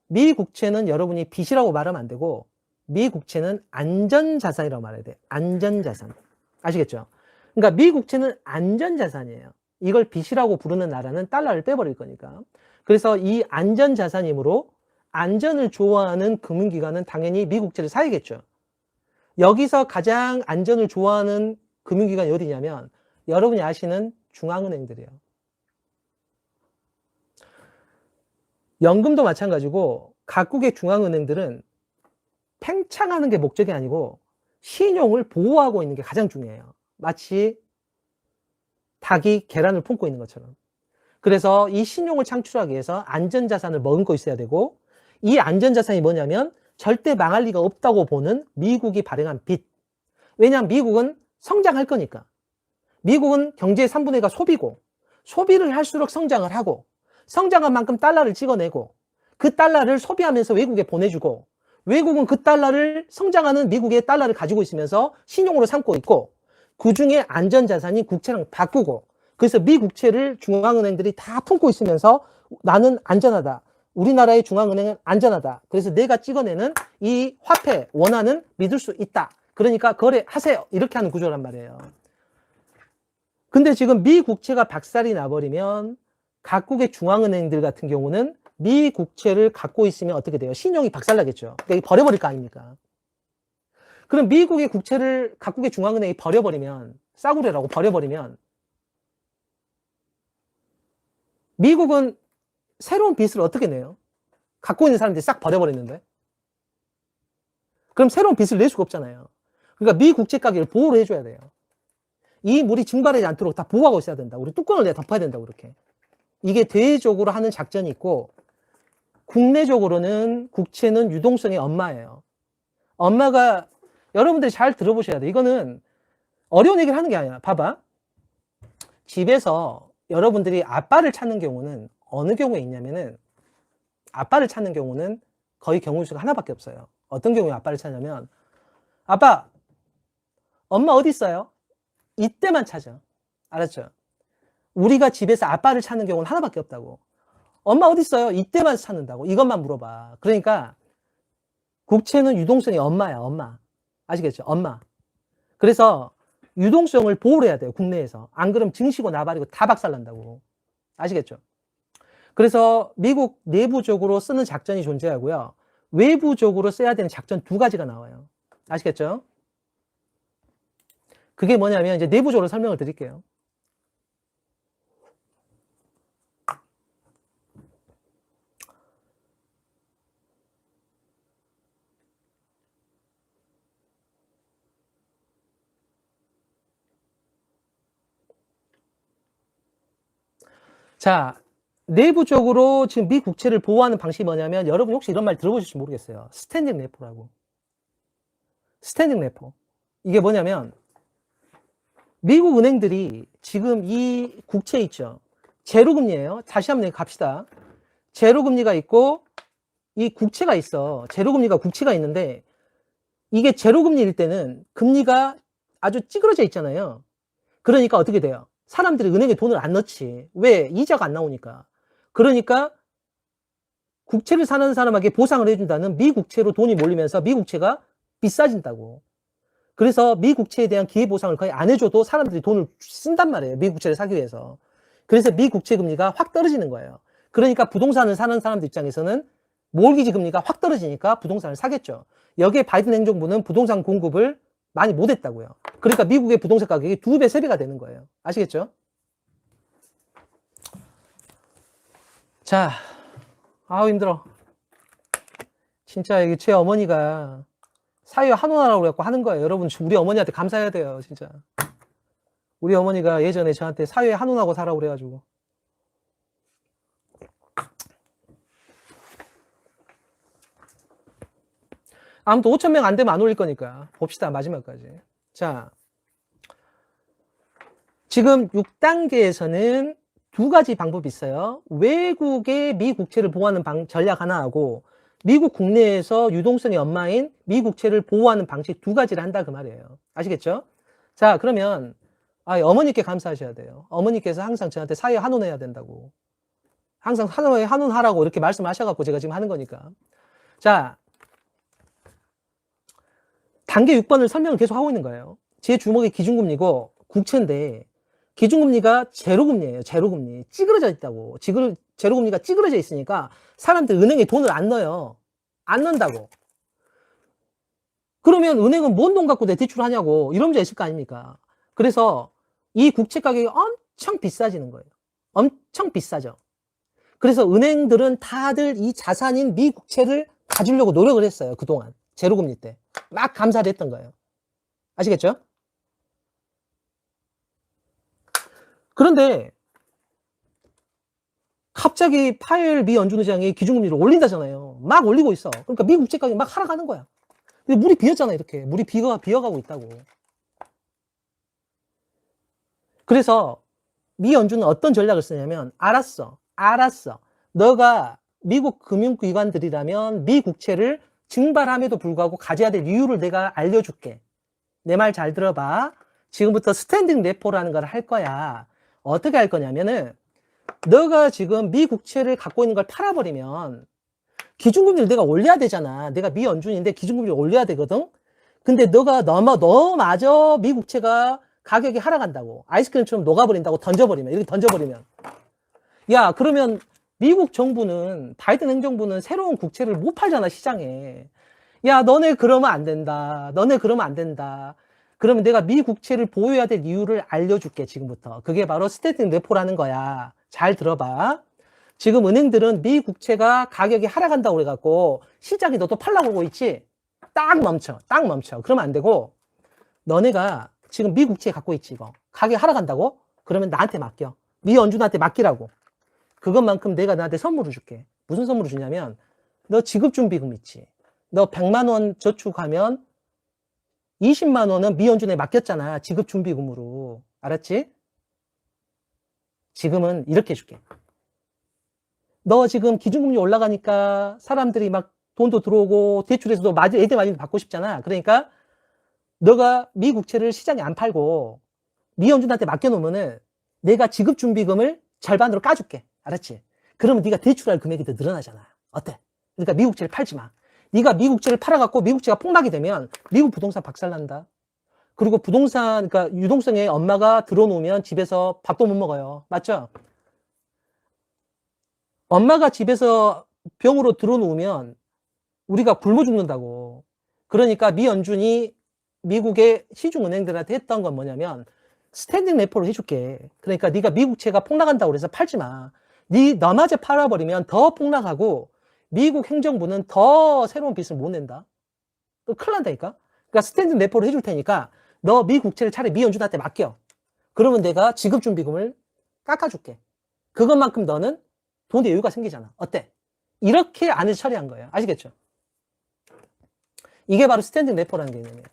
A: 미 국채는 여러분이 빚이라고 말하면 안 되고 미 국채는 안전자산이라고 말해야 돼. 안전자산. 아시겠죠? 그러니까 미 국채는 안전자산이에요. 이걸 빚이라고 부르는 나라는 달러를 빼버릴 거니까. 그래서 이 안전자산이므로 안전을 좋아하는 금융기관은 당연히 미 국채를 사야겠죠. 여기서 가장 안전을 좋아하는 금융기관이 어디냐면 여러분이 아시는 중앙은행들이에요. 연금도 마찬가지고 각국의 중앙은행들은 팽창하는 게 목적이 아니고 신용을 보호하고 있는 게 가장 중요해요. 마치 닭이 계란을 품고 있는 것처럼. 그래서 이 신용을 창출하기 위해서 안전자산을 머금고 있어야 되고 이 안전자산이 뭐냐면 절대 망할 리가 없다고 보는 미국이 발행한 빚. 왜냐하면 미국은 성장할 거니까. 미국은 경제의 3분의 1가 소비고 소비를 할수록 성장을 하고 성장한 만큼 달러를 찍어내고 그 달러를 소비하면서 외국에 보내주고 외국은 그 달러를 성장하는 미국의 달러를 가지고 있으면서 신용으로 삼고 있고 그중에 안전자산이 국채랑 바꾸고 그래서 미 국채를 중앙은행들이 다 품고 있으면서 나는 안전하다. 우리나라의 중앙은행은 안전하다. 그래서 내가 찍어내는 이 화폐 원화는 믿을 수 있다. 그러니까 거래하세요. 이렇게 하는 구조란 말이에요. 근데 지금 미 국채가 박살이 나버리면 각국의 중앙은행들 같은 경우는 미 국채를 갖고 있으면 어떻게 돼요? 신용이 박살나겠죠. 그러니까 버려버릴 거 아닙니까? 그럼 미국의 국채를 각국의 중앙은행이 버려버리면 싸구려라고 버려버리면 미국은 새로운 빚을 어떻게 내요? 갖고 있는 사람들이 싹 버려버렸는데 그럼 새로운 빚을 낼 수가 없잖아요. 그러니까 미 국채 가격을 보호를 해줘야 돼요. 이 물이 증발하지 않도록 다 보호하고 있어야 된다. 우리 뚜껑을 내가 덮어야 된다고 그렇게. 이게 대외적으로 하는 작전이 있고 국내적으로는 국채는 유동성의 엄마예요. 엄마가 여러분들이 잘 들어보셔야 돼요. 이거는 어려운 얘기를 하는 게 아니야. 봐봐. 집에서 여러분들이 아빠를 찾는 경우는 어느 경우에 있냐면은 아빠를 찾는 경우는 거의 경우 수가 하나밖에 없어요. 어떤 경우에 아빠를 찾냐면 아빠, 엄마 어디 있어요? 이때만 찾아. 알았죠? 우리가 집에서 아빠를 찾는 경우는 하나밖에 없다고. 엄마 어디 있어요? 이때만 찾는다고. 이것만 물어봐. 그러니까 국채는 유동성이 엄마야. 엄마. 아시겠죠? 엄마. 그래서 유동성을 보호를 해야 돼요. 국내에서. 안 그러면 증시고 나발이고 다 박살난다고. 아시겠죠? 그래서 미국 내부적으로 쓰는 작전이 존재하고요. 외부적으로 써야 되는 작전 두 가지가 나와요. 아시겠죠? 그게 뭐냐면 이제 내부적으로 설명을 드릴게요. 자, 내부적으로 지금 미 국채를 보호하는 방식이 뭐냐면 여러분 혹시 이런 말 들어보실지 모르겠어요. 스탠딩 레포라고. 스탠딩 레포. 이게 뭐냐면 미국 은행들이 지금 이 국채 있죠. 제로금리예요. 다시 한번 갑시다. 제로금리가 있고 이 국채가 있어. 제로금리가 국채가 있는데 이게 제로금리일 때는 금리가 아주 찌그러져 있잖아요. 그러니까 어떻게 돼요? 사람들이 은행에 돈을 안 넣지. 왜? 이자가 안 나오니까. 그러니까 국채를 사는 사람에게 보상을 해준다는 미국채로 돈이 몰리면서 미국채가 비싸진다고. 그래서 미국채에 대한 기회보상을 거의 안 해줘도 사람들이 돈을 쓴단 말이에요. 미국채를 사기 위해서. 그래서 미국채 금리가 확 떨어지는 거예요. 그러니까 부동산을 사는 사람들 입장에서는 몰기지 금리가 확 떨어지니까 부동산을 사겠죠. 여기에 바이든 행정부는 부동산 공급을 많이 못했다고요. 그러니까 미국의 부동산 가격이 2배, 3배가 되는 거예요. 아시겠죠? 자, 아우 힘들어. 진짜 이게 제 어머니가 사회 한원하라고 그래갖고 하는 거예요. 여러분 우리 어머니한테 감사해야 돼요. 진짜. 우리 어머니가 예전에 저한테 사회 한원하고 살라고 그래가지고. 아무튼 5,000명 안 되면 안 올릴 거니까 봅시다. 마지막까지. 자, 지금 6단계에서는 두 가지 방법이 있어요. 외국의 미국채를 보호하는 전략 하나하고 미국 국내에서 유동성의 엄마인 미국채를 보호하는 방식 두 가지를 한다 그 말이에요. 아시겠죠? 자, 그러면 어머니께 감사하셔야 돼요. 어머니께서 항상 저한테 사회 환원해야 된다고. 항상 사회 환원하라고 이렇게 말씀하셔갖고 제가 지금 하는 거니까. 자, 단계 6번을 설명을 계속 하고 있는 거예요. 제 주목이 기준금리고 국채인데 기준금리가 제로금리예요. 제로금리. 찌그러져 있다고. 제로금리가 찌그러져 있으니까 사람들 은행에 돈을 안 넣어요. 안 넣는다고. 그러면 은행은 뭔 돈 갖고 내 대출하냐고 이런 문제 있을 거 아닙니까? 그래서 이 국채 가격이 엄청 비싸지는 거예요. 엄청 비싸죠. 그래서 은행들은 다들 이 자산인 미국채를 가지려고 노력을 했어요. 그동안. 제로금리 때. 막 감사를 했던 거예요. 아시겠죠? 그런데 갑자기 파웰 미 연준 의장이 기준금리를 올린다잖아요. 막 올리고 있어. 그러니까 미국채 가격이 막 하락하는 거야. 근데 물이 비었잖아, 이렇게. 물이 비어가고 있다고. 그래서 미 연준은 어떤 전략을 쓰냐면 알았어. 너가 미국 금융기관들이라면 미국채를 증발함에도 불구하고 가져야 될 이유를 내가 알려줄게. 내 말 잘 들어봐. 지금부터 스탠딩 레포라는 걸 할 거야. 어떻게 할 거냐면은 너가 지금 미국채를 갖고 있는 걸 팔아버리면 기준금리를 내가 올려야 되잖아. 내가 미 연준인데 기준금리를 올려야 되거든. 근데 너마저 미국채가 가격이 하락한다고. 아이스크림처럼 녹아버린다고 던져버리면, 이렇게 던져버리면. 야, 그러면 미국 정부는, 바이든 행정부는 새로운 국채를 못 팔잖아, 시장에. 야, 너네 그러면 안 된다. 그러면 내가 미 국채를 보유해야 될 이유를 알려줄게, 지금부터. 그게 바로 스탠딩 레포라는 거야. 잘 들어봐. 지금 은행들은 미 국채가 가격이 하락한다고 그래갖고 시장이 너 또 팔라고 그러고 있지? 딱 멈춰. 그러면 안 되고 너네가 지금 미 국채 갖고 있지, 이거. 가격이 하락한다고? 그러면 나한테 맡겨. 미 연준한테 맡기라고. 그것만큼 내가 너한테 선물을 줄게. 무슨 선물을 주냐면 너 지급준비금 있지? 너 100만 원 저축하면 20만 원은 미 연준에 맡겼잖아. 지급준비금으로. 알았지? 지금은 이렇게 해줄게. 너 지금 기준금리 올라가니까 사람들이 막 돈도 들어오고 대출에서도 애들 많이 받고 싶잖아. 그러니까 너가 미 국채를 시장에 안 팔고 미 연준한테 맡겨놓으면은 내가 지급준비금을 절반으로 까줄게. 알았지? 그러면 네가 대출할 금액이 더 늘어나잖아. 어때? 그러니까 미 국채를 팔지 마. 네가 미 국채를 팔아갖고 미 국채가 폭락이 되면 미국 부동산 박살난다. 그리고 부동산, 그러니까 유동성에 엄마가 들어놓으면 집에서 밥도 못 먹어요. 맞죠? 엄마가 집에서 병으로 들어놓으면 우리가 굶어 죽는다고. 그러니까 미 연준이 미국의 시중은행들한테 했던 건 뭐냐면 스탠딩 레포를 해줄게. 그러니까 네가 미국채가 폭락한다고 그래서 팔지 마. 너마저 팔아버리면 더 폭락하고 미국 행정부는 더 새로운 빚을 못 낸다. 큰일 난다니까. 그러니까 스탠딩 레포를 해줄 테니까 너 미국채를 차라리 미 연준한테 맡겨. 그러면 내가 지급준비금을 깎아줄게. 그것만큼 너는 돈의 여유가 생기잖아. 어때? 이렇게 안에서 처리한 거예요. 아시겠죠? 이게 바로 스탠딩 레포라는 개념이에요.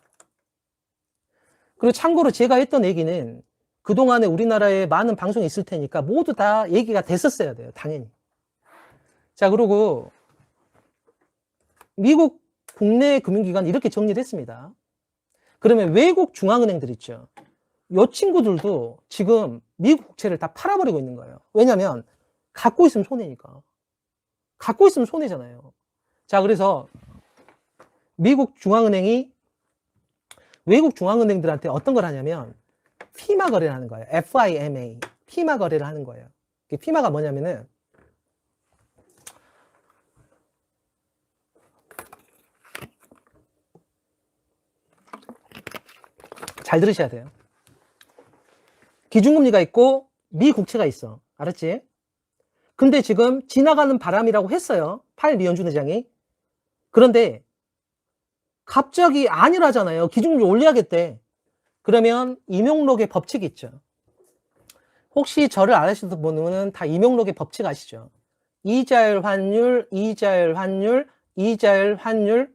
A: 그리고 참고로 제가 했던 얘기는 그동안에 우리나라에 많은 방송이 있을 테니까 모두 다 얘기가 됐었어야 돼요. 당연히. 자, 그리고 미국 국내 금융기관 이렇게 정리를 했습니다. 그러면 외국 중앙은행들 있죠. 이 친구들도 지금 미국 국채를 다 팔아버리고 있는 거예요. 왜냐면 갖고 있으면 손해니까. 갖고 있으면 손해잖아요. 자, 그래서 미국 중앙은행이 외국 중앙은행들한테 어떤 걸 하냐면 피마 거래를 하는 거예요. FIMA. 피마 거래를 하는 거예요. 피마가 뭐냐면은 잘 들으셔야 돼요. 기준금리가 있고 미국채가 있어. 알았지? 근데 지금 지나가는 바람이라고 했어요. 파웰 미 연준 의장이. 그런데 갑자기 아니라잖아요. 기준금리 올려야겠대. 그러면 임용록의 법칙이 있죠. 혹시 저를 안 하시는 분은 다 임용록의 법칙 아시죠? 이자율 환율, 이자율 환율, 이자율 환율,